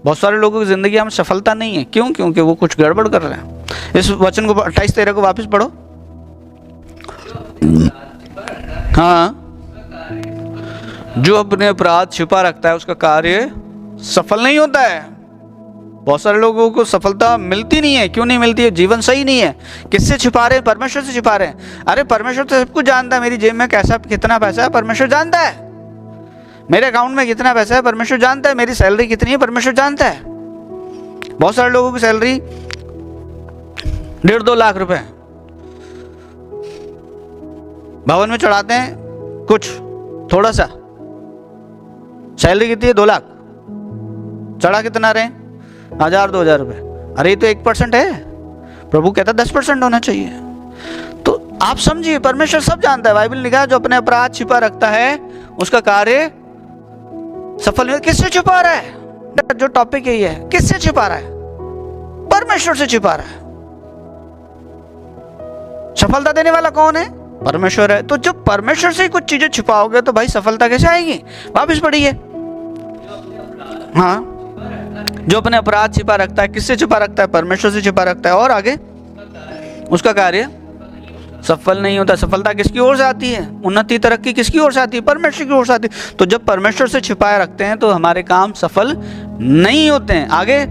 बहुत सारे लोगों की जिंदगी में सफलता नहीं है। क्यों? क्योंकि वो कुछ गड़बड़ कर रहे हैं। इस वचन को 28-13 को वापस पढ़ो। हाँ, जो अपने अपराध छिपा रखता है उसका कार्य सफल नहीं होता है। बहुत सारे लोगों को सफलता मिलती नहीं है। क्यों नहीं मिलती है? जीवन सही नहीं है। किससे छिपा रहे हैं? परमेश्वर से छिपा रहे हैं। अरे परमेश्वर तो सब कुछ जानता है। मेरी जेब में कितना पैसा है परमेश्वर जानता है। मेरे अकाउंट में कितना पैसा है परमेश्वर जानता है। मेरी सैलरी कितनी है परमेश्वर जानता है। बहुत सारे लोगों की सैलरी 1.5-2 लाख रुपए भवन में चढ़ाते हैं, कुछ थोड़ा सा। सैलरी कितनी है? 2 लाख। चढ़ा कितना रहे? 1,000-2,000 रुपए। अरे ये तो 1% है। प्रभु कहता 10% होना चाहिए। तो आप समझिए, परमेश्वर सब जानता है। बाइबल लिखा है, जो अपने अपराध छिपा रखता है उसका कार्य सफल नहीं, किससे छुपा रहा है? जो टॉपिक यही है, किससे छुपा रहा है? परमेश्वर से छुपा रहा है। सफलता देने वाला कौन है? परमेश्वर है। तो जब परमेश्वर से ही कुछ चीजें छुपाओगे तो भाई सफलता कैसे आएगी? वापिस पढ़िए। हाँ, जो अपने अपराध छिपा रखता है, किससे छिपा रखता है? परमेश्वर से छिपा रखता है। और आगे उसका कार्य सफल नहीं होता। सफलता किसकी ओर से आती है? उन्नति तरक्की किसकी ओर से आती है? परमेश्वर की ओर से आती है। तो जब परमेश्वर से छिपाए रखते हैं तो हमारे काम सफल नहीं होते हैं। आगे,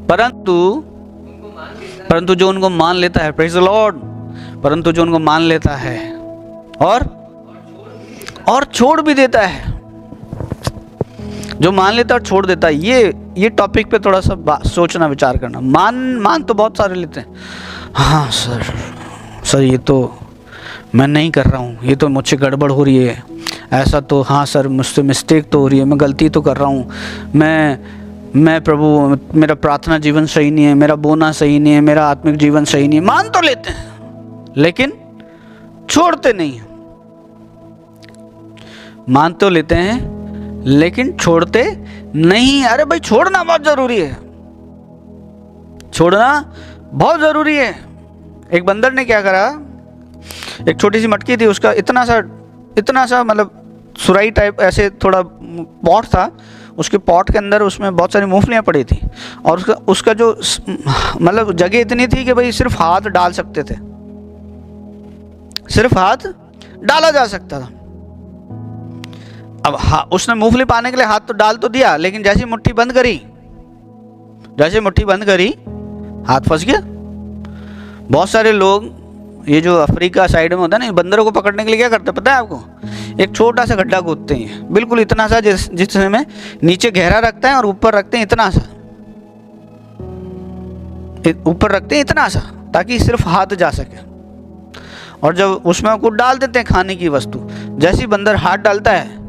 परंतु जो उनको मान लेता है, प्रेज़ द लॉर्ड, परंतु जो उनको मान लेता है और छोड़ भी देता है, जो मान लेता है और छोड़ देता है, ये टॉपिक पे थोड़ा सा सोचना, विचार करना। मान तो बहुत सारे लेते हैं। हाँ सर ये तो मैं नहीं कर रहा हूँ, ये तो मुझसे गड़बड़ हो रही है, ऐसा तो, हाँ सर मुझसे मिस्टेक तो हो रही है, मैं गलती तो कर रहा हूँ, मैं प्रभु मेरा प्रार्थना जीवन सही नहीं है, मेरा बोना सही नहीं है, मेरा आत्मिक जीवन सही नहीं है। मान तो लेते हैं लेकिन छोड़ते नहीं हैं। मान तो लेते हैं लेकिन छोड़ते नहीं। अरे भाई छोड़ना बहुत जरूरी है, छोड़ना बहुत जरूरी है। एक बंदर ने क्या करा, एक छोटी सी मटकी थी, उसका इतना सा मतलब सुराई टाइप ऐसे थोड़ा पॉट था, उसके पॉट के अंदर उसमें बहुत सारी मूंगफलियाँ पड़ी थी, और उसका जो मतलब जगह इतनी थी कि भाई सिर्फ हाथ डाल सकते थे, सिर्फ हाथ डाला जा सकता था। अब उसने मूंगफली पाने के लिए हाथ तो डाल तो दिया, लेकिन जैसे मुट्ठी बंद करी हाथ फंस गया। बहुत सारे लोग, ये जो अफ्रीका साइड में होता है ना, बंदरों को पकड़ने के लिए क्या करते हैं पता है आपको? एक छोटा सा गड्ढा खोदते हैं, बिल्कुल इतना सा जिसमें नीचे गहरा रखता है और ऊपर रखते हैं इतना सा, ताकि सिर्फ हाथ जा सके। और जब उसमें कुछ डाल देते हैं खाने की वस्तु, जैसे ही बंदर हाथ डालता है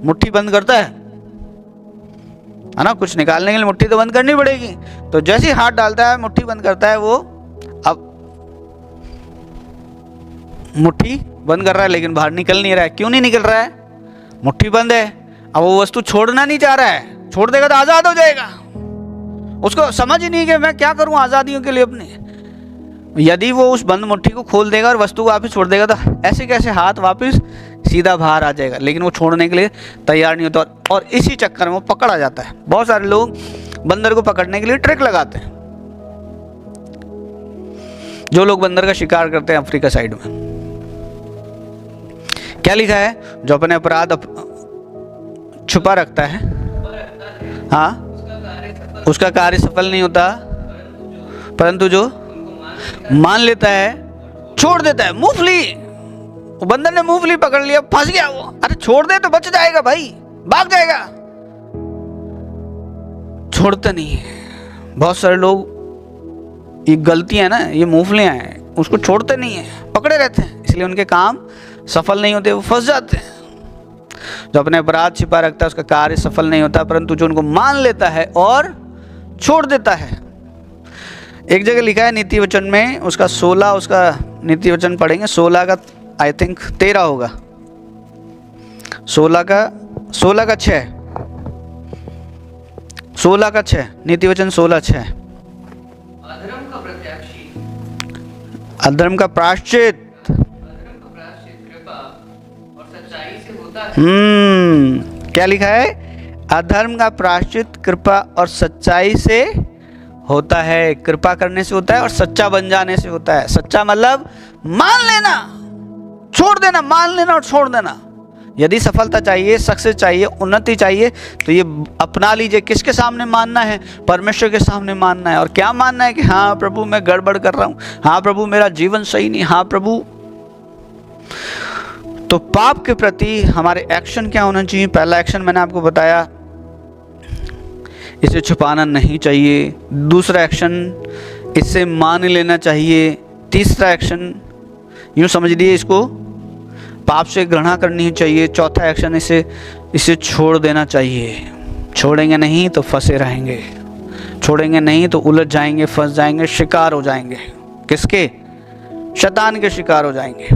मुट्ठी बंद करता है ना, कुछ निकालने के लिए मुट्ठी तो बंद करनी पड़ेगी। तो जैसे ही हाथ डालता है, मुट्ठी बंद करता है, वो अब मुट्ठी बंद कर रहा है लेकिन बाहर निकल नहीं रहा है। क्यों नहीं निकल रहा है? मुट्ठी बंद है। अब वो वस्तु छोड़ना नहीं चाह रहा है, छोड़ देगा तो आज़ाद हो जाएगा। उसको समझ ही नहीं कि मैं क्या करूं आज़ादियों के लिए अपने। यदि वो उस बंद मुट्ठी को खोल देगा और वस्तु को वापस छोड़ देगा तो ऐसे कैसे हाथ वापस सीधा बाहर आ जाएगा, लेकिन वो छोड़ने के लिए तैयार नहीं होता, और इसी चक्कर में वो पकड़ा जाता है। बहुत सारे लोग बंदर को पकड़ने के लिए ट्रिक लगाते हैं। जो लोग बंदर का शिकार करते हैं अफ्रीका साइड में, क्या लिखा है? जो अपने अपराध छुपा रखता है, हाँ, उसका कार्य सफल नहीं होता, परंतु जो मान लेता है, छोड़ देता है। मूंगफली, वो बंदर ने मूंगफली पकड़ लिया, फंस गया वो। अरे छोड़ दे तो बच जाएगा भाई, भाग जाएगा। छोड़ते नहीं है। बहुत सारे लोग, ये गलतियां है ना, ये मूंगफलियां हैं, उसको छोड़ते नहीं है, पकड़े रहते हैं, इसलिए उनके काम सफल नहीं होते, वो फंस जाते हैं। जो अपने अपराध छिपा रखता है उसका कार्य सफल नहीं होता, परंतु जो उनको मान लेता है और छोड़ देता है। एक जगह लिखा है नीति वचन में, उसका 16, उसका नीति वचन पढ़ेंगे, 16 का आई थिंक 13 होगा, 16 का 6, 16 का 6, नीति वचन 16:6। अधर्म का प्रायश्चित कृपा और सच्चाई से होता है। क्या लिखा है? अधर्म का प्रायश्चित कृपा और सच्चाई से होता है। कृपा करने से होता है और सच्चा बन जाने से होता है। सच्चा मतलब मान लेना, छोड़ देना, मान लेना और छोड़ देना। यदि सफलता चाहिए, सक्सेस चाहिए, उन्नति चाहिए, तो ये अपना लीजिए। किसके सामने मानना है? परमेश्वर के सामने मानना है। और क्या मानना है? कि हाँ प्रभु मैं गड़बड़ कर रहा हूँ, हाँ प्रभु मेरा जीवन सही नहीं, हाँ प्रभु। तो पाप के प्रति हमारे एक्शन क्या होना चाहिए? पहला एक्शन मैंने आपको बताया, इसे छुपाना नहीं चाहिए। दूसरा एक्शन, इसे मान लेना चाहिए। तीसरा एक्शन, यूँ समझ लिए इसको, पाप से घृणा करनी चाहिए। चौथा एक्शन, इसे छोड़ देना चाहिए। छोड़ेंगे नहीं तो फंसे रहेंगे, छोड़ेंगे नहीं तो उलझ जाएंगे, फंस जाएंगे, शिकार हो जाएंगे। किसके? शैतान के शिकार हो जाएंगे।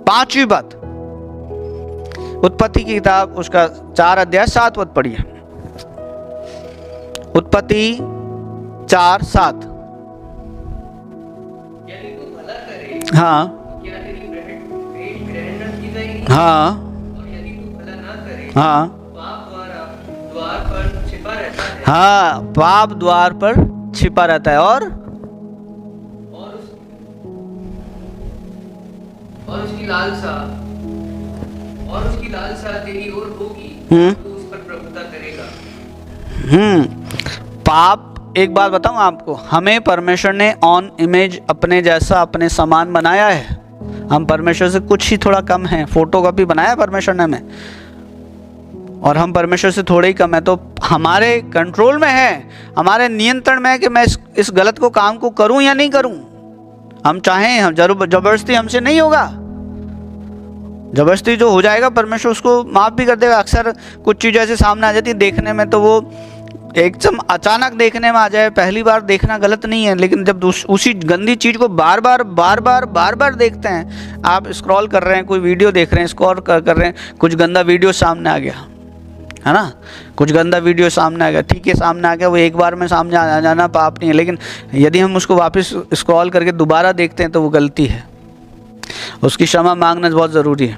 पांचवी बात, उत्पत्ति की किताब उसका 4 अध्याय 7 पद पढ़िए। उत्पत्ति 4:7।
यदि तू भला करे
हाँ
तो क्या तेरी भेंट ग्रहण न की जाएगी?
हाँ
और यदि तू भला ना करे
हाँ
पाप द्वार पर छिपा रहता है
हाँ, पाप द्वार पर छिपा रहता है और
उसकी लालसा तेरी ओर होगी, तू उस पर प्रभुता करेगा।
पाप, एक बात बताऊं आपको, हमें परमेश्वर ने ऑन इमेज अपने जैसा अपने समान बनाया है। हम परमेश्वर से कुछ ही थोड़ा कम हैं, फोटोकॉपी बनाया परमेश्वर ने हमें, और हम परमेश्वर से थोड़े ही कम है। तो हमारे कंट्रोल में है, हमारे नियंत्रण में है कि मैं इस गलत को काम को करूं या नहीं करूं। हम चाहें, हम जबरदस्ती हमसे नहीं होगा। जबरदस्ती जो हो जाएगा परमेश्वर उसको माफ़ भी कर देगा। अक्सर कुछ चीज़ें ऐसे सामने आ जाती है देखने में, तो वो एकदम अचानक देखने में आ जाए। पहली बार देखना गलत नहीं है, लेकिन जब उसी गंदी चीज़ को बार बार देखते हैं, आप स्क्रॉल कर रहे हैं, कोई वीडियो देख रहे हैं, स्क्रॉल कर रहे हैं, कुछ गंदा वीडियो सामने आ गया, है ना, कुछ गंदा वीडियो सामने आ गया, ठीक है सामने आ गया, वो एक बार में सामने आ जाना पाप नहीं है, लेकिन यदि हम उसको वापस स्क्रॉल करके दोबारा देखते हैं तो वो गलती है, उसकी क्षमा मांगना बहुत ज़रूरी है।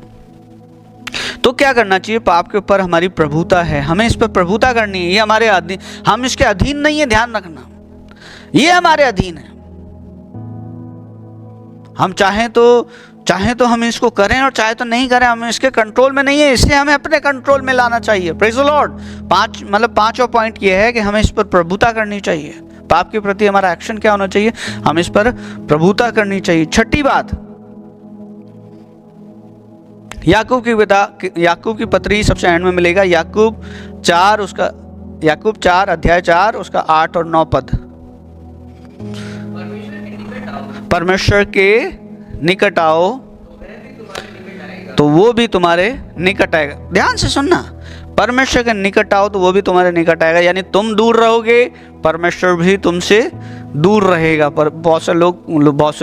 तो क्या करना चाहिए? पाप के ऊपर हमारी प्रभुता है, हमें इस पर प्रभुता करनी है। ये हमारे अधीन, हम इसके अधीन नहीं है, ध्यान रखना, ये हमारे अधीन है। हम चाहें तो हम इसको करें और चाहे तो नहीं करें, हम इसके कंट्रोल में नहीं है, इसे हमें अपने कंट्रोल में लाना चाहिए। Praise the Lord. पांचवा पॉइंट ये है कि हमें इस पर प्रभुता करनी चाहिए। पाप के प्रति हमारा एक्शन क्या होना चाहिए? हम इस पर प्रभुता करनी चाहिए। छठी बात, याकूब की पत्री सबसे एंड में मिलेगा, याकूब 4 अध्याय 4 उसका 8 और 9 पद। परमेश्वर के निकट आओ तो वो भी तुम्हारे निकट आएगा। ध्यान से सुनना, परमेश्वर के निकट आओ तो वो भी तुम्हारे निकट आएगा। यानी तुम दूर रहोगे, परमेश्वर भी तुमसे दूर रहेगा। पर बहुत से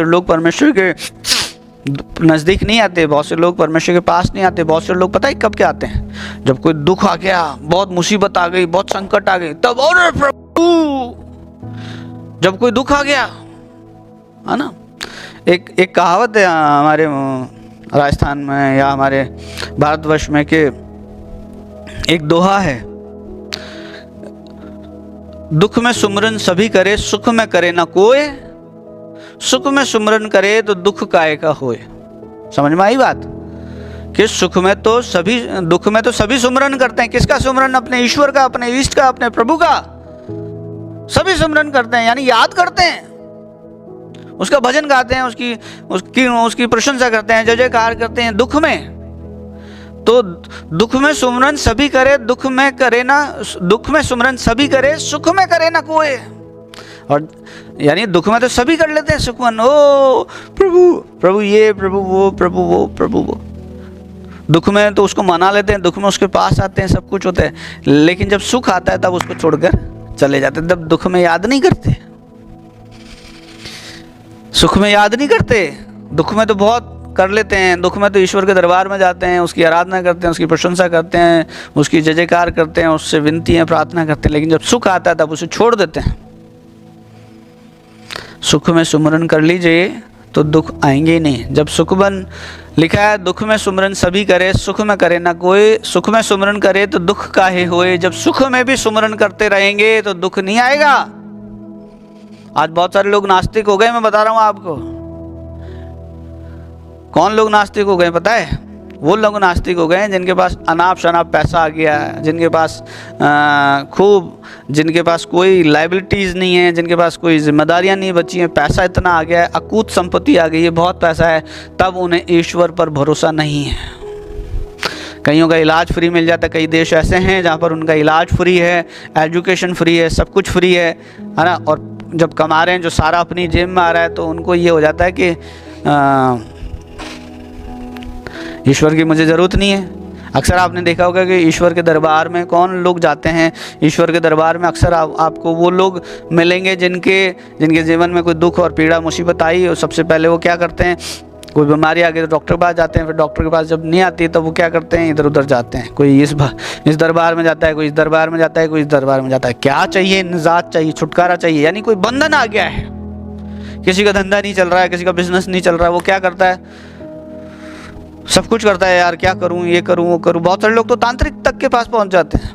लोग परमेश्वर के नज़दीक नहीं आते, बहुत से लोग परमेश्वर के पास नहीं आते। बहुत से लोग पता है कब क्या आते हैं? जब कोई दुख आ गया, बहुत मुसीबत आ गई, बहुत संकट आ गई, तब और प्रभु, जब कोई दुख आ गया, है ना। एक कहावत है हमारे राजस्थान में या हमारे भारतवर्ष में कि एक दोहा है, दुख में सुमरन सभी करे, सुख में करे ना कोई, सुख में सुमरन करे तो दुख काहे का होए। समझ में आई बात? कि दुख में तो सभी सुमरन करते हैं। किसका सुमरन? अपने ईश्वर का, अपने इष्ट का, अपने प्रभु का। सभी सुमरन करते हैं, यानी याद करते हैं, उसका भजन गाते हैं, उसकी प्रशंसा करते हैं, जय जयकार करते हैं। दुख में तो दुख में सुमरन सभी करे, दुख में सुमरन सभी करे, सुख में करे ना कोई। और यानी दुख में तो सभी कर लेते हैं सुखमन, ओ प्रभु ये, प्रभु वो, प्रभु वो, प्रभु वो। दुख में तो उसको मना लेते हैं, दुख में उसके पास आते हैं, सब कुछ होता है, लेकिन जब सुख आता है तब उसको छोड़कर चले जाते हैं। तब दुख में याद नहीं करते, सुख में याद नहीं करते। दुख में तो बहुत कर लेते हैं, दुख में तो ईश्वर के दरबार में जाते हैं, उसकी आराधना करते हैं, उसकी प्रशंसा करते हैं, उसकी जय जयकार करते हैं, उससे विनतियाँ प्रार्थना करते हैं, लेकिन जब सुख आता है तब उसे छोड़ देते हैं। सुख में सुमरन कर लीजिए तो दुख आएंगे ही नहीं। जब सुखमन लिखा है, दुख में सुमरन सभी करे, सुख में करे ना कोई, सुख में सुमरन करे तो दुख काहे होए। जब सुख में भी सुमरन करते रहेंगे तो दुख नहीं आएगा। आज बहुत सारे लोग नास्तिक हो गए, मैं बता रहा हूँ आपको। कौन लोग नास्तिक हो गए पता है? वो लोग नास्तिक हो गए हैं जिनके पास अनाप शनाप पैसा आ गया है, जिनके पास कोई लाइबिलिटीज़ नहीं है, जिनके पास कोई जिम्मेदारियां नहीं बची हैं, पैसा इतना आ गया है, अकूत संपत्ति आ गई है, बहुत पैसा है, तब उन्हें ईश्वर पर भरोसा नहीं है। कईयों का इलाज फ्री मिल जाता है। कई देश ऐसे हैं जहाँ पर उनका इलाज फ्री है, एजुकेशन फ्री है, सब कुछ फ्री है ना। और जब कमा रहे हैं, जो सारा अपनी जेब में आ रहा है, तो उनको ये हो जाता है कि ईश्वर की मुझे ज़रूरत नहीं है। अक्सर आपने देखा होगा कि ईश्वर के दरबार में कौन लोग जाते हैं? ईश्वर के दरबार में अक्सर आपको वो लोग मिलेंगे जिनके जीवन में कोई दुख और पीड़ा मुसीबत आई, और सबसे पहले वो क्या करते हैं? कोई बीमारी आ गई तो डॉक्टर के पास जाते हैं, फिर डॉक्टर के पास जब नहीं आती तो वो क्या करते हैं, इधर उधर जाते हैं। कोई इस दरबार में जाता है, कोई इस दरबार में जाता है, कोई इस दरबार में जाता है। क्या चाहिए? निजात चाहिए, छुटकारा चाहिए। यानी कोई बंधन आ गया है, किसी का धंधा नहीं चल रहा है, किसी का बिजनेस नहीं चल रहा है, वो क्या करता है, सब कुछ करता है, यार क्या करूं, ये करूं, वो करूं। बहुत सारे लोग तो तांत्रिक तक के पास पहुंच जाते हैं,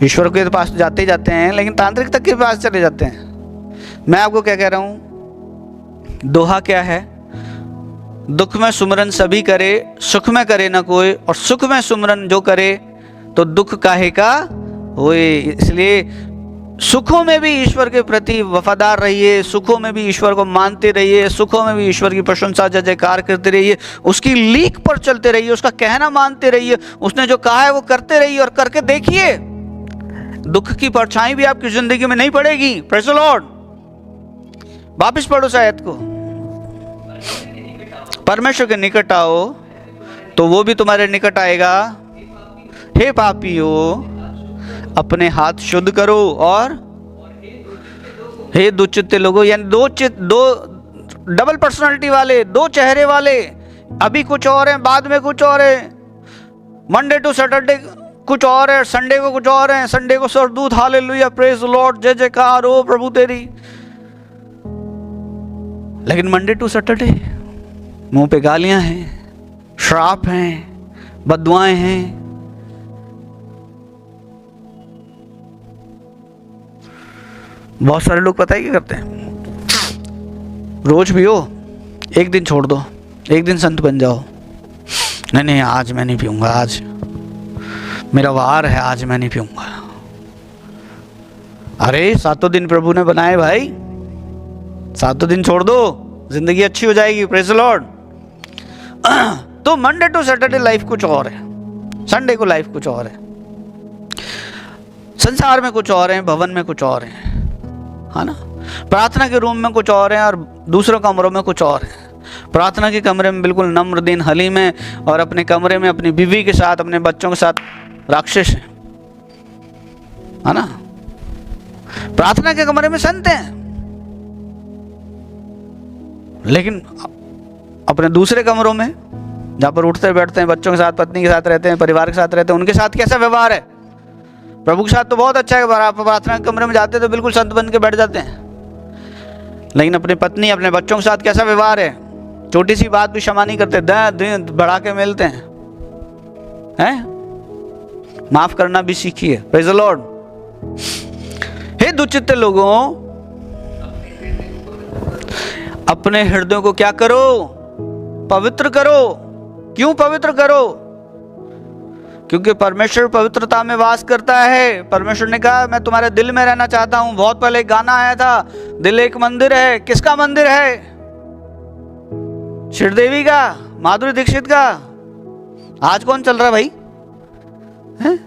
ईश्वर के पास जाते ही जाते हैं, लेकिन तांत्रिक तक के पास चले जाते हैं। मैं आपको क्या कह रहा हूं, दोहा क्या है, दुख में सुमरन सभी करे, सुख में करे ना कोई, और सुख में सुमरन जो करे तो दुख काहे का होए। इसलिए सुखों में भी ईश्वर के प्रति वफादार रहिए, सुखों में भी ईश्वर को मानते रहिए, सुखों में भी ईश्वर की प्रशंसा जय जयकार करते रहिए, उसकी लीक पर चलते रहिए, उसका कहना मानते रहिए, उसने जो कहा है वो करते रहिए, और करके देखिए दुख की परछाई भी आपकी जिंदगी में नहीं पड़ेगी। Praise the Lord. वापिस पढ़ो इस आयत को, परमेश्वर के निकट आओ तो वो भी तुम्हारे निकट आएगा। हे पापियों, अपने हाथ शुद्ध करो, और हे दुचित्ते लोगों, यानी दो डबल पर्सनालिटी वाले, दो चेहरे वाले, अभी कुछ और है, बाद में कुछ और है, मंडे टू सैटरडे कुछ और है, संडे को कुछ और है, संडे को सरदूत हालेलुया प्रेज लॉर्ड जय जयकार हो प्रभु तेरी, लेकिन मंडे टू सैटरडे मुंह पे गालियां हैं, श्राप हैं, बददुआएं हैं। बहुत सारे लोग पता है क्या करते हैं, रोज पियो, एक दिन छोड़ दो, एक दिन संत बन जाओ। नहीं आज मैं नहीं पीऊंगा, आज मेरा वार है, आज मैं नहीं पीऊंगा। अरे 7 दिन प्रभु ने बनाए भाई, 7 दिन छोड़ दो, जिंदगी अच्छी हो जाएगी। Praise the Lord. तो मंडे टू सैटरडे लाइफ कुछ और है, संडे को लाइफ कुछ और है, संसार में कुछ और है, भवन में कुछ और है ना। प्रार्थना के रूम में कुछ और है और दूसरों कमरों में कुछ और है। प्रार्थना के कमरे में बिल्कुल नम्र दिन हलीम है, और अपने कमरे में अपनी बीवी के साथ, अपने बच्चों के साथ राक्षस है ना। प्रार्थना के कमरे में संत हैं, लेकिन अपने दूसरे कमरों में जहाँ पर उठते बैठते हैं, बच्चों के साथ, पत्नी के साथ रहते हैं, परिवार के साथ रहते हैं, उनके साथ कैसा व्यवहार है। प्रभु के साथ तो बहुत अच्छा है, आप प्रार्थना के कमरे में जाते हैं तो बिल्कुल संत बन के बैठ जाते हैं, लेकिन अपनी पत्नी, अपने बच्चों के साथ कैसा व्यवहार है। छोटी सी बात भी क्षमा नहीं करते, दिन बढ़ा के मिलते हैं। माफ करना भी सीखिए। Praise the Lord. हे दुचित्ते लोगों, अपने हृदयों को क्या करो, पवित्र करो। क्यों पवित्र करो? क्योंकि परमेश्वर पवित्रता में वास करता है। परमेश्वर ने कहा मैं तुम्हारे दिल में रहना चाहता हूं। बहुत पहले एक गाना आया था, दिल एक मंदिर है। किसका मंदिर है? श्रीदेवी का, माधुरी दीक्षित का। आज कौन चल रहा है भाई? है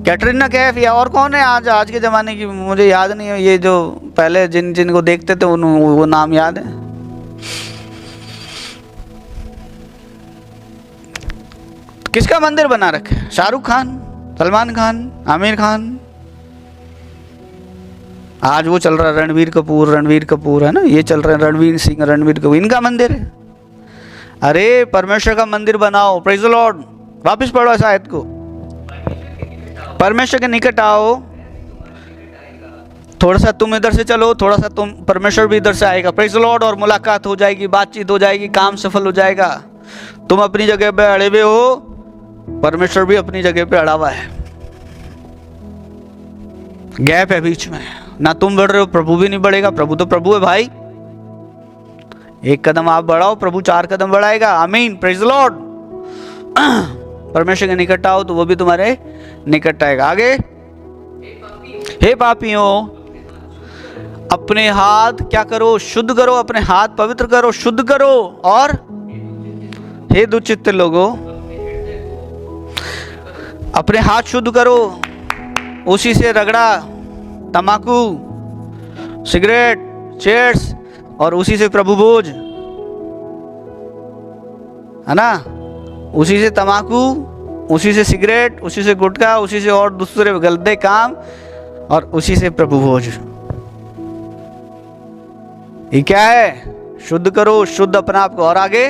कैटरीना कैफ या और कौन है आज के जमाने की? मुझे याद नहीं है, ये जो पहले जिनको देखते थे वो नाम याद है? किसका मंदिर बना रखे? शाहरुख खान, सलमान खान, आमिर खान। आज वो चल रहा है रणवीर कपूर है ना, ये चल रहे हैं रणवीर सिंह, रणवीर कपूर, इनका मंदिर है। अरे परमेश्वर का मंदिर बनाओ। Praise the Lord. वापस पढ़ो इस आयत को, परमेश्वर के निकट आओ। थोड़ा सा तुम इधर से चलो, थोड़ा सा तुम, परमेश्वर भी इधर से आएगा। Praise the Lord. और मुलाकात हो जाएगी, बातचीत हो जाएगी, काम सफल हो जाएगा। तुम अपनी जगह पे अड़े हुए हो, परमेश्वर भी अपनी जगह पे अड़ा हुआ है। गैप है बीच में, ना तुम बढ़ रहे हो, प्रभु भी नहीं बढ़ेगा। प्रभु तो प्रभु है भाई। एक कदम आप बढ़ाओ, प्रभु 4 कदम बढ़ाएगा। आमीन। Praise the Lord. परमेश्वर के निकट आओ तो वो भी तुम्हारे निकट आएगा। आगे, हे पापियों, अपने हाथ क्या करो? शुद्ध करो। अपने हाथ पवित्र करो, शुद्ध करो। और हे दुचित्ते लोगों, अपने हाथ शुद्ध करो, उसी से रगड़ा तंबाकू, सिगरेट, चेयर्स, और उसी से प्रभु भोज, है ना। उसी से तंबाकू, उसी से सिगरेट, उसी से गुटखा, उसी से और दूसरे गलते काम, और उसी से प्रभु भोज। ये क्या है? शुद्ध करो, शुद्ध अपने आप को, और आगे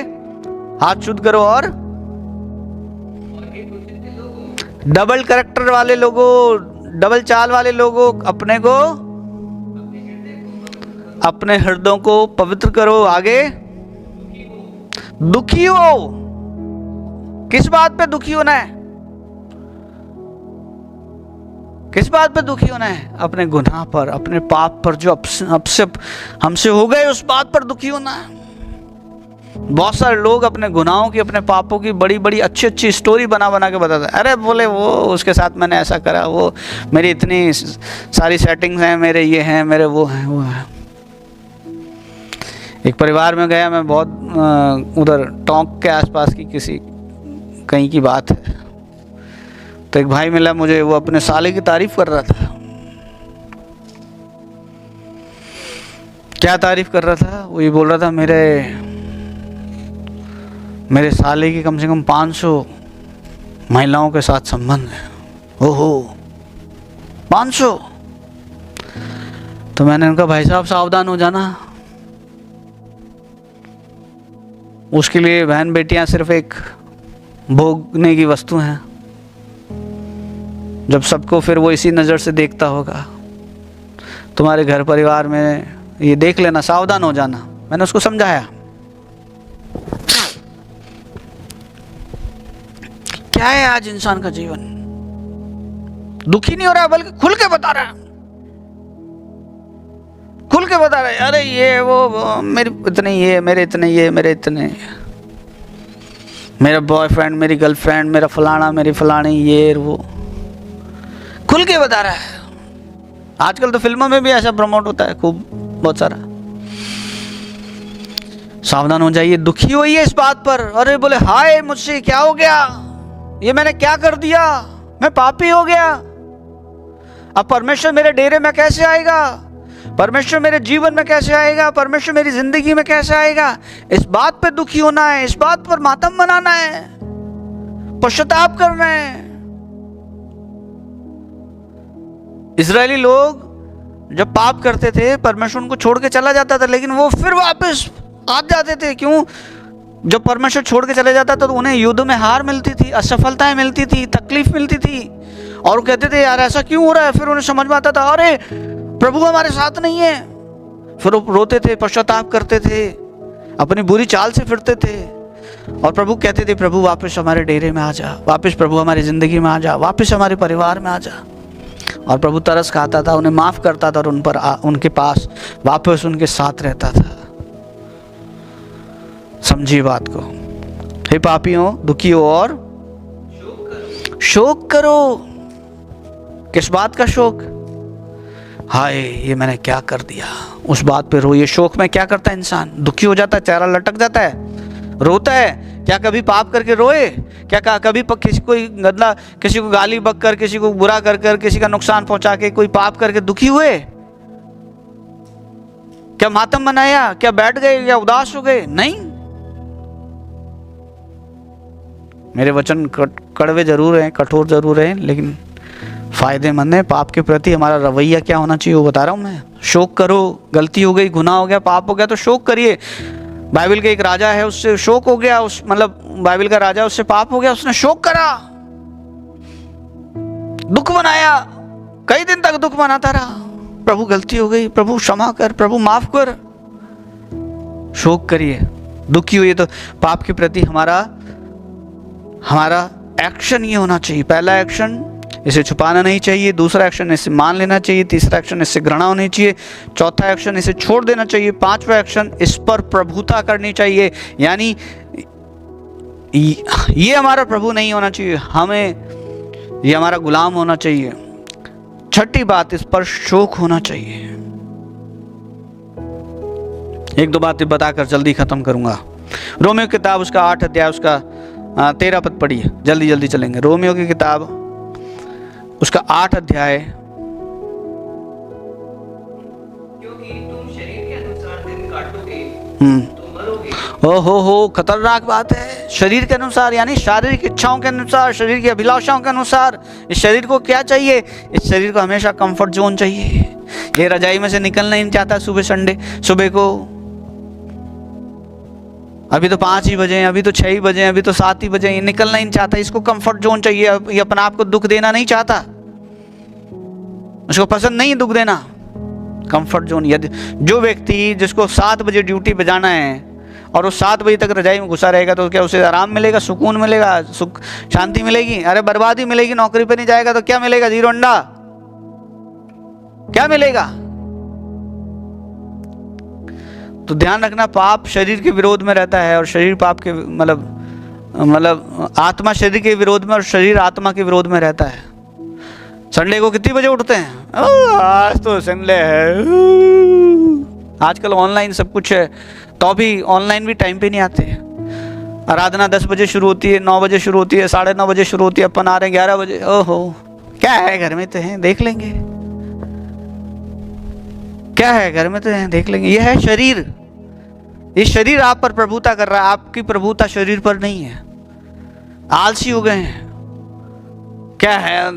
हाथ शुद्ध करो, और डबल कैरेक्टर वाले लोगों, डबल चाल वाले लोगों, अपने को, अपने हृदयों को पवित्र करो। आगे दुखी हो। किस बात पे दुखी होना है? किस बात पे दुखी होना है? अपने गुनाह पर, अपने पाप पर जो हमसे हो गए, उस बात पर दुखी होना है। बहुत सारे लोग अपने गुनाहों की, अपने पापों की बड़ी बड़ी अच्छी अच्छी स्टोरी बना बना के बताते हैं। अरे बोले वो उसके साथ मैंने ऐसा करा, वो मेरी इतनी सारी सेटिंग्स हैं, मेरे ये हैं, मेरे वो हैं, वो है। एक परिवार में गया मैं, बहुत उधर टोंक के आसपास की किसी कहीं की बात है, तो एक भाई मिला मुझे, वो अपने साले की तारीफ कर रहा था। क्या तारीफ कर रहा था? वो ये बोल रहा था, मेरे साले की कम से कम 500 महिलाओं के साथ संबंध है। ओहो 500। तो मैंने उनका, भाई साहब सावधान हो जाना, उसके लिए बहन बेटियां सिर्फ एक भोगने की वस्तु हैं। जब सबको फिर वो इसी नज़र से देखता होगा, तुम्हारे घर परिवार में ये देख लेना, सावधान हो जाना। मैंने उसको समझाया। क्या है आज इंसान का जीवन? दुखी नहीं हो रहा, बल्कि खुल के बता रहा है, खुल के बता रहा है, अरे ये वो मेरे इतने ये, मेरे इतने ये, मेरे इतने, मेरा बॉयफ्रेंड, मेरी गर्लफ्रेंड, मेरा फलाना, मेरी फलानी, ये वो, खुल के बता रहा है। आजकल तो फिल्मों में भी ऐसा प्रमोट होता है खूब, बहुत सारा। सावधान हो जाइए, दुखी होइए इस बात पर। अरे बोले हाय मुझसे क्या हो गया, ये मैंने क्या कर दिया, मैं पापी हो गया, अब परमेश्वर मेरे डेरे में कैसे आएगा, परमेश्वर मेरे जीवन में कैसे आएगा, परमेश्वर मेरी जिंदगी में कैसे आएगा। इस बात पे दुखी होना है, इस बात पर मातम मनाना है, पश्चाताप करना है। इजरायली लोग जब पाप करते थे, परमेश्वर उनको छोड़ के चला जाता था, लेकिन वो फिर वापस आ जाते थे। क्यों? जब परमेश्वर छोड़ के चले जाता था तो उन्हें युद्ध में हार मिलती थी, असफलताएं मिलती थी, तकलीफ मिलती थी, और वो कहते थे यार ऐसा क्यों हो रहा है। फिर उन्हें समझ में आता था, अरे प्रभु हमारे साथ नहीं है। फिर वो रोते थे, पश्चाताप करते थे, अपनी बुरी चाल से फिरते थे, और प्रभु कहते थे, प्रभु वापस हमारे डेरे में आ जा, वापस प्रभु हमारी जिंदगी में आ जा, वापस हमारे परिवार में आ जा। और प्रभु तरस खाता था, उन्हें माफ करता था, और उन पर उनके पास वापस उनके साथ रहता था। समझिए बात को। हे पापियों, दुखी हो और शोक करो। किस बात का शोक? हाय ये मैंने क्या कर दिया, उस बात पे रोइए। शोक में क्या करता है इंसान? दुखी हो जाता है, चेहरा लटक जाता है, रोता है। क्या कभी पाप करके रोए? क्या कभी किसी कोई गंदा, किसी को गाली बक कर, किसी को बुरा कर कर, किसी का नुकसान पहुंचा के, कोई पाप करके दुखी हुए? क्या मातम मनाया? क्या बैठ गए? या उदास हो गए? नहीं। मेरे वचन कड़वे जरूर हैं, कठोर जरूर हैं, लेकिन फायदेमंद है। पाप के प्रति हमारा रवैया क्या होना चाहिए वो बता रहा हूं मैं। शोक करो, गलती हो गई, गुनाह हो गया, पाप हो गया तो शोक करिए। बाइबल के एक राजा है, उससे शोक हो गया, उस मतलब बाइबल का राजा, उससे पाप हो गया, उसने शोक करा, दुख मनाया, कई दिन तक दुख मनाता रहा। प्रभु गलती हो गई, प्रभु क्षमा कर, प्रभु माफ कर। शोक करिए, दुखी हुई तो पाप के प्रति हमारा एक्शन ये होना चाहिए। पहला एक्शन, इसे छुपाना नहीं चाहिए। दूसरा एक्शन, इसे मान लेना चाहिए। तीसरा एक्शन, इससे घृणा होनी चाहिए। चौथा एक्शन, इसे छोड़ देना चाहिए। पांचवा एक्शन, इस पर प्रभुता करनी चाहिए, यानी ये हमारा प्रभु नहीं होना चाहिए, हमें ये हमारा गुलाम होना चाहिए। छठी बात, इस पर शोक होना चाहिए। एक दो बातें बताकर जल्दी खत्म करूंगा। रोमियो की किताब उसका 8 अध्याय उसका 13 पद पढ़िए, जल्दी जल्दी चलेंगे। रोमियो की किताब उसका 8 अध्याय।
क्योंकि तुम शरीर के अनुसार दिन काटोगे तो मरोगे।
हो खतरनाक बात है। शरीर के अनुसार यानी शारीरिक इच्छाओं के अनुसार, शरीर की अभिलाषाओं के अनुसार। इस शरीर को क्या चाहिए? इस शरीर को हमेशा कंफर्ट जोन चाहिए। ये रजाई में से निकलना ही नहीं चाहता सुबह संडे सुबह को। अभी तो 5 ही बजे हैं, अभी तो 6 ही बजे हैं, अभी तो 7 ही बजे हैं, ये निकलना ही नहीं चाहता। इसको कंफर्ट जोन चाहिए, ये अपने आप को दुख देना नहीं चाहता, उसको पसंद नहीं दुख देना। कंफर्ट जोन, यदि जो व्यक्ति जिसको 7 बजे ड्यूटी पे जाना है और वो 7 बजे तक रजाई में घुसा रहेगा तो क्या उसे आराम मिलेगा, सुकून मिलेगा, सुख शांति मिलेगी? अरे बर्बादी मिलेगी। नौकरी पे नहीं जाएगा तो क्या मिलेगा? 0 अंडा। क्या मिलेगा? तो ध्यान रखना, पाप शरीर के विरोध में रहता है और शरीर पाप के मतलब आत्मा शरीर के विरोध में और शरीर आत्मा के विरोध में रहता है। संडे को कितनी बजे उठते हैं? आज तो संडे है। आजकल ऑनलाइन सब कुछ है तो भी ऑनलाइन भी टाइम पे नहीं आते। आराधना 10 बजे शुरू होती है, 9 बजे शुरू होती है, 9:30 बजे शुरू होती है, अपन आ रहे हैं 11 बजे। ओहो, क्या है घर में तो हैं, देख लेंगे। क्या है घर में तो हैं, देख लेंगे। ये है शरीर। ये शरीर आप पर प्रभुता कर रहा है, आपकी प्रभुता शरीर पर नहीं है। आलसी हो गए हैं। क्या है,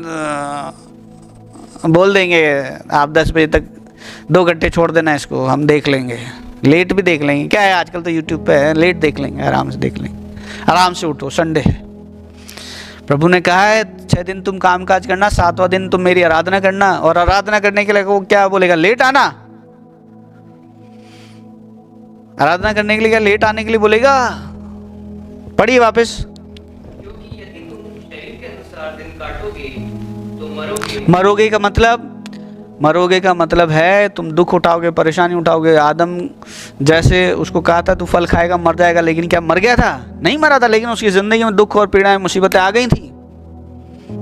बोल देंगे आप 10 बजे तक 2 घंटे छोड़ देना इसको, हम देख लेंगे, लेट भी देख लेंगे। क्या है, आजकल तो यूट्यूब पे है, लेट देख लेंगे, आराम से देख लेंगे। आराम से उठो, संडे है। प्रभु ने कहा है 6 दिन तुम काम काज करना, 7वां दिन तुम मेरी आराधना करना। और आराधना करने के लिए वो क्या बोलेगा? लेट आना। आराधना करने के लिए क्या लेट आने के लिए बोलेगा? पढ़िए वापस।
क्योंकि यदि तुम शरीर के अनुसार दिन काटोगे तो मरोगे।
मरोगे का मतलब है तुम दुख उठाओगे, परेशानी उठाओगे। आदम जैसे उसको कहा था तू फल खाएगा मर जाएगा, लेकिन क्या मर गया था? नहीं मरा था, लेकिन उसकी ज़िंदगी में दुख और पीड़ाएं मुसीबतें आ गई थी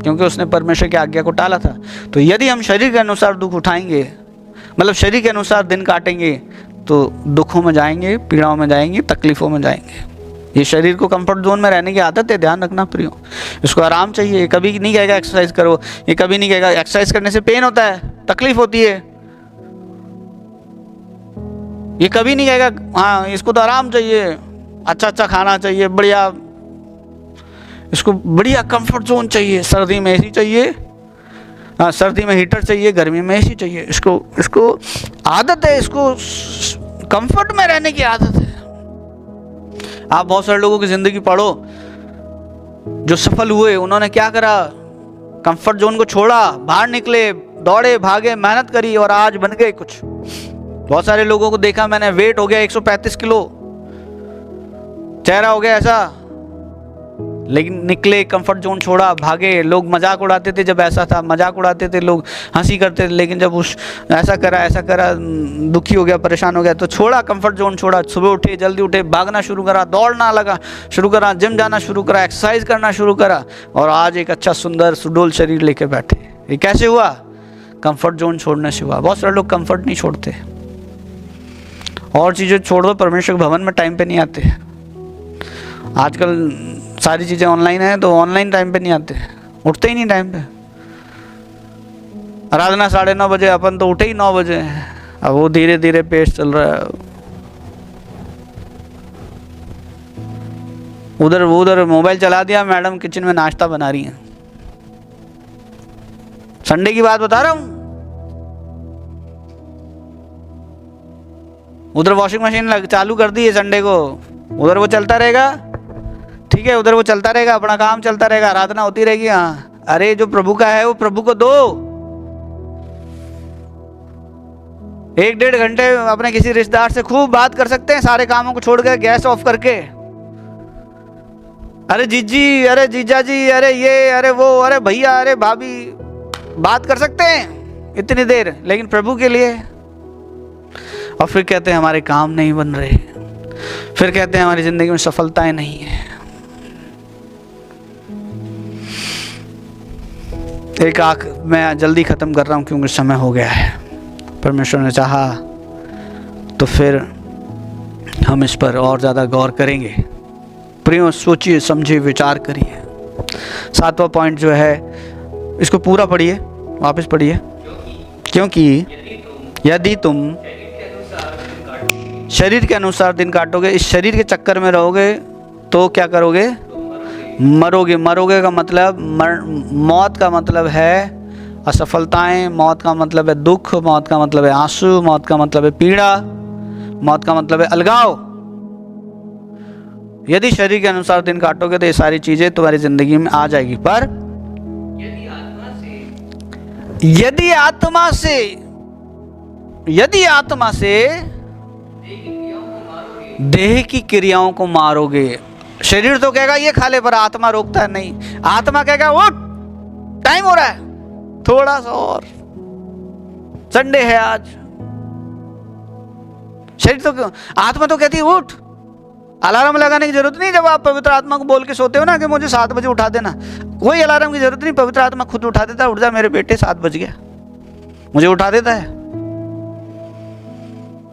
क्योंकि उसने परमेश्वर की आज्ञा को टाला था। तो यदि हम शरीर के अनुसार दुख उठाएंगे, मतलब शरीर के अनुसार दिन काटेंगे, तो दुखों में जाएंगे, पीड़ाओं में जाएंगे, तकलीफ़ों में जाएंगे। ये शरीर को कंफर्ट जोन में रहने की आदत है, ध्यान रखना प्रियो। इसको आराम चाहिए। ये कभी नहीं कहेगा एक्सरसाइज करो, ये कभी नहीं कहेगा एक्सरसाइज करने से पेन होता है, तकलीफ होती है। ये कभी नहीं कहेगा हाँ इसको तो आराम चाहिए, अच्छा अच्छा खाना चाहिए, बढ़िया, इसको बढ़िया कंफर्ट जोन चाहिए। सर्दी में एसी चाहिए, हाँ सर्दी में हीटर चाहिए, गर्मी में एसी चाहिए। इसको आदत है, इसको कंफर्ट में रहने की आदत है। आप बहुत सारे लोगों की जिंदगी पढ़ो जो सफल हुए, उन्होंने क्या करा? कंफर्ट जोन को छोड़ा, बाहर निकले, दौड़े, भागे, मेहनत करी और आज बन गए कुछ। बहुत सारे लोगों को देखा मैंने, वेट हो गया 135 किलो, चेहरा हो गया ऐसा, लेकिन निकले, कंफर्ट जोन छोड़ा, भागे। लोग मजाक उड़ाते थे जब ऐसा था, मजाक उड़ाते थे लोग, हंसी करते थे, लेकिन जब उस ऐसा करा दुखी हो गया, परेशान हो गया, तो छोड़ा, कंफर्ट जोन छोड़ा। सुबह उठे, जल्दी उठे, भागना शुरू करा, दौड़ना लगा शुरू करा, जिम जाना शुरू करा, एक्सरसाइज करना शुरू करा, और आज एक अच्छा सुंदर सुडोल शरीर लेके बैठे। ये कैसे हुआ? कंफर्ट जोन छोड़ने से हुआ। बहुत सारे लोग कंफर्ट नहीं छोड़ते, और चीज़ें छोड़ दो, परमेश्वर के भवन में टाइम पे नहीं आते। आजकल सारी चीज़ें ऑनलाइन है तो ऑनलाइन टाइम पे नहीं आते, उठते ही नहीं टाइम पे। आराधना 9:30 बजे, अपन तो उठे ही 9 बजे। अब वो धीरे धीरे पेश चल रहा है। उधर मोबाइल चला दिया, मैडम किचन में नाश्ता बना रही हैं। संडे की बात बता रहा हूँ। उधर वॉशिंग मशीन चालू कर दी है संडे को, उधर वो चलता रहेगा, ठीक है, उधर वो चलता रहेगा, अपना काम चलता रहेगा, आराधना होती रहेगी। हाँ, अरे जो प्रभु का है वो प्रभु को दो। 1-1.5 घंटे अपने किसी रिश्तेदार से खूब बात कर सकते हैं, सारे कामों को छोड़कर, गैस ऑफ करके। अरे जीजी, अरे जीजा जी, अरे ये, अरे वो, अरे भैया, अरे भाभी, बात कर सकते हैं इतनी देर, लेकिन प्रभु के लिए। और फिर कहते हैं हमारे काम नहीं बन रहे, फिर कहते हैं हमारी जिंदगी में सफलताएं नहीं है। एक आंख मैं जल्दी ख़त्म कर रहा हूँ क्योंकि समय हो गया है। परमेश्वर ने चाहा तो फिर हम इस पर और ज़्यादा गौर करेंगे। प्रियो, सोचिए, समझिए, विचार करिए। 7वां पॉइंट जो है, इसको पूरा पढ़िए, वापस पढ़िए। क्योंकि यदि तुम शरीर के अनुसार दिन काटोगे, इस शरीर के चक्कर में रहोगे, तो क्या करोगे? मरोगे। मरोगे का मतलब मौत का मतलब है असफलताएं, मौत का मतलब है दुख, मौत का मतलब है आंसू, मौत का मतलब है पीड़ा, मौत का मतलब है अलगाव। यदि शरीर के अनुसार दिन काटोगे तो ये सारी चीजें तुम्हारी जिंदगी में आ जाएगी। पर
यदि आत्मा से
देह की क्रियाओं को मारोगे। शरीर तो कहेगा ये खा ले, पर आत्मा रोकता है नहीं। आत्मा कहेगा उठ, टाइम हो रहा है, थोड़ा सा और, संडे है आज। शरीर तो, आत्मा तो कहती है उठ। अलार्म लगाने की जरूरत नहीं। जब आप पवित्र आत्मा को बोल के सोते हो ना कि मुझे 7 बजे उठा देना, कोई अलार्म की जरूरत नहीं। पवित्र आत्मा खुद उठा देता है, उठ जा मेरे बेटे 7 बज गया, मुझे उठा देता है।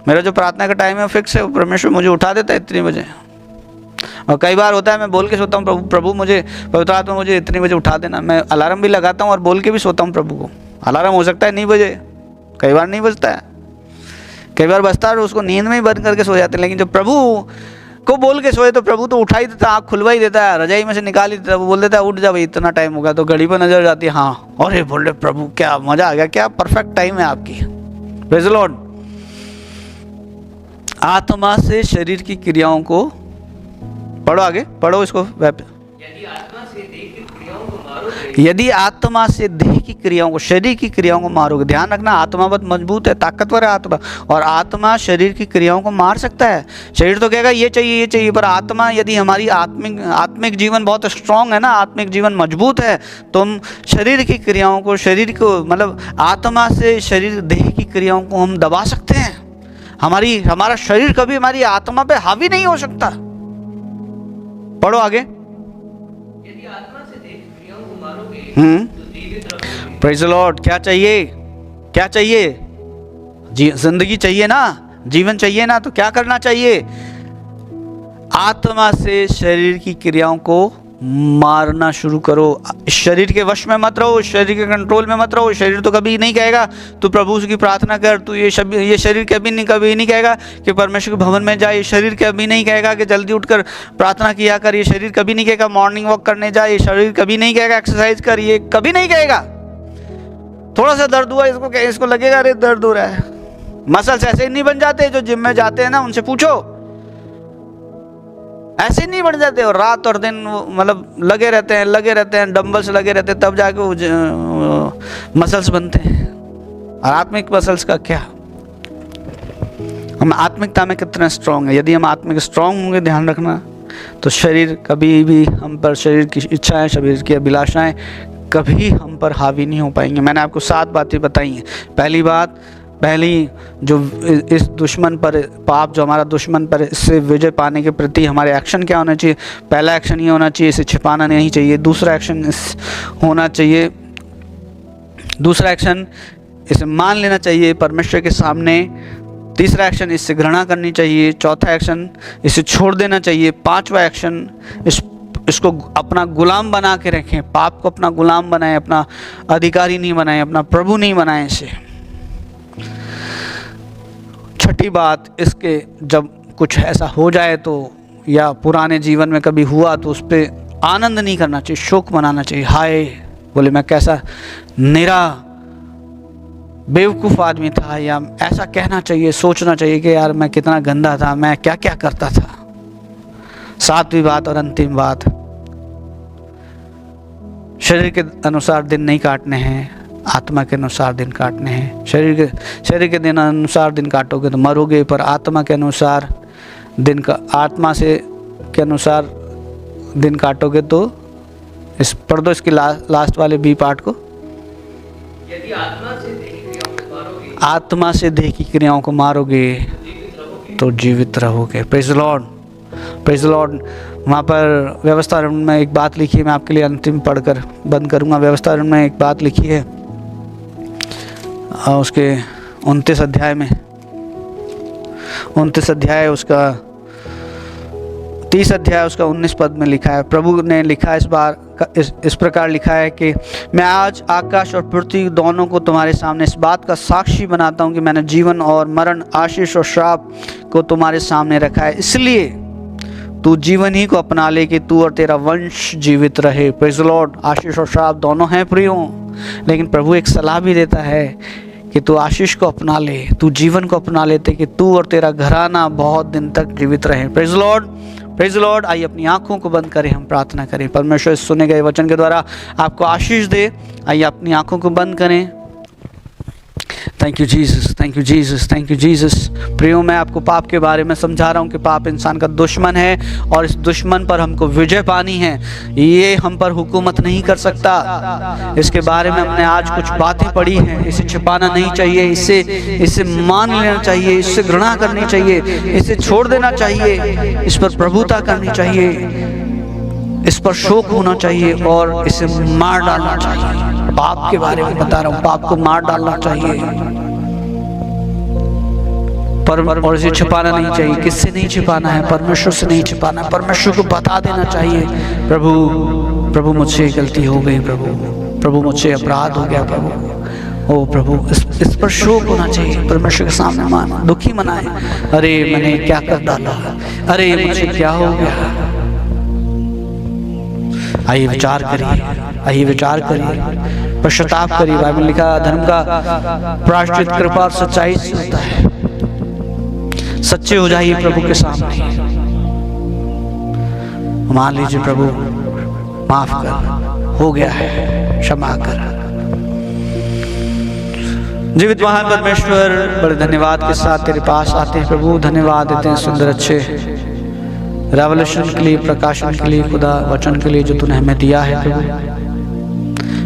मेरा जो प्रार्थना का टाइम है फिक्स है, परमेश्वर मुझे उठा देता है इतने बजे। और कई बार होता है मैं बोल के सोता हूँ प्रभु मुझे, पवित्र आत्मा मुझे इतने बजे उठा देना। मैं अलार्म भी लगाता हूँ और बोल के भी सोता हूँ प्रभु को। अलार्म हो सकता है नहीं बजे, कई बार नहीं बजता है, कई बार बजता है और उसको नींद में ही बंद करके सो जाते हैं। लेकिन जब प्रभु को बोल के सोए तो प्रभु तो उठा ही देता है, आँख खुलवा ही देता है, रजाई में से निकाल ही देता है। वो बोल देता है उठ जा भाई, इतना टाइम हो गया। तो घड़ी पर नजर जाती है, हाँ अरे बोल रहे प्रभु क्या मजा आ गया, क्या परफेक्ट टाइम है आपकी। Praise the Lord. आत्मा से शरीर की क्रियाओं को पढ़ो, आगे पढ़ो इसको।
यदि आत्मा से देह की क्रियाओं को मारोगे,
यदि आत्मा से देह की क्रियाओं को, शरीर की क्रियाओं को मारोगे। ध्यान रखना, आत्मा बहुत मजबूत है, ताकतवर है आत्मा, और आत्मा शरीर की क्रियाओं को मार सकता है। शरीर तो कहेगा ये चाहिए ये चाहिए, पर आत्मा, यदि हमारी आत्मिक जीवन बहुत स्ट्रांग है ना, आत्मिक जीवन मजबूत है, तो हम शरीर की क्रियाओं को, शरीर को मतलब आत्मा से शरीर देह की क्रियाओं को हम दबा सकते हैं। हमारा शरीर कभी हमारी आत्मा पे हावी नहीं हो सकता। पढ़ो आगे।
यदि आत्मा से देह की क्रियाओं को मारोगे तो जीवित रहोगे।
Praise the Lord. क्या चाहिए, क्या चाहिए? जिंदगी चाहिए ना, जीवन चाहिए ना, तो क्या करना चाहिए? आत्मा से शरीर की क्रियाओं को मारना शुरू करो। शरीर के वश में मत रहो, शरीर के कंट्रोल में मत रहो। शरीर तो कभी नहीं कहेगा तू प्रभु की प्रार्थना कर, तू ये शरीर कभी नहीं कहेगा कि परमेश्वर के भवन में जा। ये शरीर कभी नहीं कहेगा कि जल्दी उठकर प्रार्थना किया कर। ये शरीर कभी नहीं कहेगा मॉर्निंग वॉक करने जा। ये शरीर कभी नहीं कहेगा एक्सरसाइज कर। ये कभी नहीं कहेगा। थोड़ा सा दर्द हुआ इसको लगेगा अरे दर्द हो रहा है। मसल्स ऐसे ही नहीं बन जाते, जो जिम में जाते हैं ना उनसे पूछो, ऐसे नहीं बन जाते। और रात और दिन मतलब लगे रहते हैं, डंबल्स लगे रहते हैं, तब जाके वो मसल्स बनते हैं। और आत्मिक मसल्स का क्या, हम आत्मिकता में कितना स्ट्रांग है। यदि हम आत्मिक स्ट्रांग होंगे, ध्यान रखना, तो शरीर कभी भी हम पर, शरीर की इच्छाएं, शरीर की अभिलाषाएं कभी हम पर हावी नहीं हो पाएंगे। मैंने आपको 7 बातें बताई हैं। पहली जो इस दुश्मन पर, पाप जो हमारा दुश्मन पर, इससे विजय पाने के प्रति हमारे एक्शन क्या होना चाहिए? पहला एक्शन ये होना चाहिए, इसे छिपाना नहीं चाहिए। दूसरा एक्शन होना चाहिए, दूसरा एक्शन इसे मान लेना चाहिए परमेश्वर के सामने। तीसरा एक्शन इससे घृणा करनी चाहिए। चौथा एक्शन इसे छोड़ देना चाहिए। पांचवा एक्शन इसको अपना गुलाम बना के रखें। पाप को अपना गुलाम बनाएं, अपना अधिकारी नहीं बनाएं, अपना प्रभु नहीं बनाएं इसे। छठी बात, इसके जब कुछ ऐसा हो जाए तो, या पुराने जीवन में कभी हुआ तो उस पर आनंद नहीं करना चाहिए, शोक मनाना चाहिए। हाय बोले मैं कैसा निरा बेवकूफ़ आदमी था, या ऐसा कहना चाहिए, सोचना चाहिए कि यार मैं कितना गंदा था, मैं क्या क्या करता था। 7वीं बात और अंतिम बात, शरीर के अनुसार दिन नहीं काटने हैं, आत्मा के अनुसार दिन काटने हैं। शरीर के दिन अनुसार दिन काटोगे तो मरोगे, पर आत्मा के अनुसार दिन का, आत्मा से के अनुसार दिन काटोगे तो, इस पढ़ दो इसकी लास्ट वाले बी पार्ट को।
यदि आत्मा से देह की क्रियाओं को मारोगे,
आत्मा से देह की क्रियाओं को मारोगे तो जीवित रहोगे। Praise the Lord, praise the Lord. वहाँ पर व्यवस्था में एक बात लिखी है, मैं आपके लिए अंतिम पढ़कर बंद करूँगा। व्यवस्था में एक बात लिखी है, उसके 29 अध्याय में, 29 अध्याय उसका 30 अध्याय उसका 19 पद में लिखा है। प्रभु ने लिखा इस प्रकार लिखा है कि मैं आज आकाश और पृथ्वी दोनों को तुम्हारे सामने इस बात का साक्षी बनाता हूँ कि मैंने जीवन और मरण, आशीष और श्राप को तुम्हारे सामने रखा है। इसलिए तू जीवन ही को अपना ले कि तू और तेरा वंश जीवित रहे। Praise the Lord. आशीष और श्राप दोनों हैं प्रियो, लेकिन प्रभु एक सलाह भी देता है कि तू आशीष को अपना ले, तू जीवन को अपना लेते कि तू और तेरा घराना बहुत दिन तक जीवित रहे। Praise the Lord, praise the Lord. आइए अपनी आंखों को बंद करें, हम प्रार्थना करें। परमेश्वर इस सुने गए वचन के द्वारा आपको आशीष दे। आइए अपनी आंखों को बंद करें। Thank you Jesus, thank you Jesus, thank you Jesus. प्रियो, मैं आपको पाप के बारे में समझा रहा हूँ कि पाप इंसान का दुश्मन है और इस दुश्मन पर हमको विजय पानी है। ये हम पर हुकूमत नहीं कर सकता। इसके बारे में हमने आज कुछ बातें पढ़ी हैं। इसे छिपाना नहीं चाहिए, इसे मान लेना चाहिए, इससे घृणा करनी चाहिए, इसे छोड़ देना चाहिए, इस पर प्रभुता करनी चाहिए, इस पर शोक होना चाहिए और इसे मार डालना चाहिए। पाप के बारे में बता रहा हूँ, पाप को मार डालना चाहिए और इसे छिपाना नहीं चाहिए। किससे नहीं छिपाना है? परमेश्वर से नहीं छिपाना, परमेश्वर को बता देना चाहिए, प्रभु मुझसे गलती हो गई, प्रभु मुझसे अपराध हो गया, ओ प्रभु। इस पर शोक होना चाहिए, परमेश्वर के सामने मान दुखी मनाए, अरे मैंने क्या कर डाला, अरे मुझे क्या हो गया। आइए विचार करिए, आइए विचार करिए, पश्चाताप करिए। बाइबल लिखा धर्म का प्रायश्चित कृपा और सच्चाई से होता है। सच्चे हो जाइए प्रभु के सामने, मान लीजिए प्रभु माफ कर, हो गया है, क्षमा कर। जीवित महान परमेश्वर, बड़े धन्यवाद के साथ तेरे पास आते हैं प्रभु। धन्यवाद देते हैं सुंदर अच्छे रेवलेशन के लिए, प्रकाशन के लिए, खुदा वचन के लिए जो तूने हमें दिया है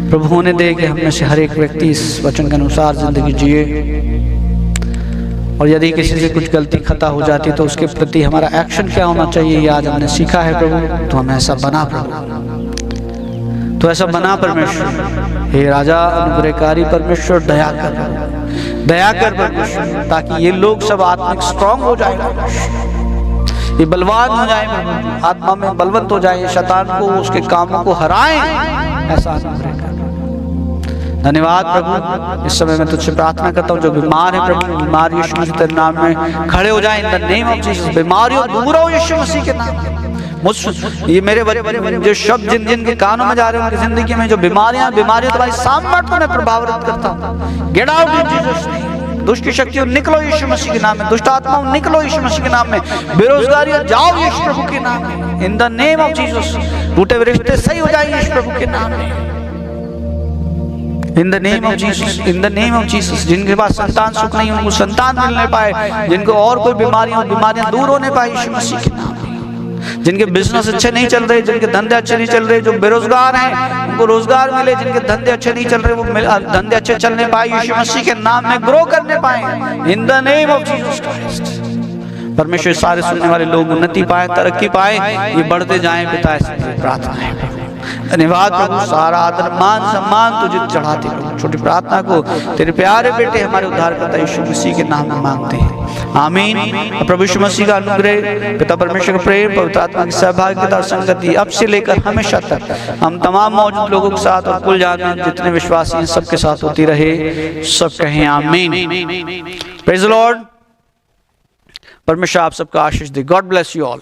प्रभु। होने दे कि हम में से हर एक व्यक्ति इस वचन के अनुसार जिंदगी जिए, और यदि किसी से कुछ गलती खता हो जाती तो उसके प्रति हमारा एक्शन क्या होना चाहिए, ये आज हमने सीखा है प्रभु। तो हमें ऐसा बना प्रभु, तो ऐसा बना परमेश्वर। हे राजा अनुग्रहकारी परमेश्वर, दया कर परमेश्वर, ताकि ये लोग सब आत्मिक स्ट्रांग हो जाए, ये बलवान हो जाए, आत्मा में बलवंत हो जाए, शैतान को उसके कामों को हराएं। ऐसा धन्यवाद प्रभु। इस समय मैं तुझसे प्रार्थना करता हूँ जो बीमार है प्रभु, बीमार यीशु मसीह तेरे नाम में खड़े हो जाएं, in the name of Jesus. बीमारियों दूर हो यीशु मसीह के नाम में। ये मेरे जो शब्द जिन के कानों में जा रहे हैं उनकी जिंदगी में जो बीमारियां तुम्हारी सामर्थ्य में प्रभावित करता हूँ। Get out in Jesus name. दुष्ट की शक्तियों निकलो यीशु मसीह के नाम में, दुष्ट आत्माओं निकलो यीशु मसीह के नाम में, बेरोजगारी जाओ यीशु प्रभु के नाम में, in the name of Jesus. टूटे हुए रिश्ते सही हो जाए यीशु प्रभु के नाम में, in the name of Jesus, in the name of Jesus. जिनके पास संतान सुख नहीं, उनको संतान मिलने पाए, जिनको और कोई बीमारियां दूर होने पाए यीशु मसीह के नाम में। जिनके बिजनेस अच्छे नहीं चल रहे, जिनके धंधे अच्छे नहीं चल रहे, जो बेरोजगार हैं उनको रोजगार मिले, जिनके धंधे अच्छे नहीं चल रहे वो धंधे अच्छे चलने पाए यीशु मसीह के नाम में, ग्रो करने पाए in the name of Jesus Christ. परमेश्वर सारे सुनने वाले लोग उन्नति पाए, तरक्की पाए, ये बढ़ते जाएं पिता, ऐसी प्रार्थना है। धन्यवाद प्रभु, सारा आदर मान सम्मान तुझे चढ़ाते प्रभु। छोटी प्रार्थना को तेरे प्यारे बेटे हमारे उद्धारकर्ता यीशु मसीह के नाम में मांगते हैं, आमीन। प्रभु यीशु मसीह का अनुग्रह, पिता परमेश्वर का प्रेम, पवित्र आत्मा की सहभागिता और संगति अब से लेकर हमेशा तक हम तमाम मौजूद लोगों के साथ और कुल जान में जितने विश्वासी हैं सबके साथ होती रहे। सब कहें आमीन। Praise the Lord. परमेश्वर आप सबका आशीष दे। God bless you all.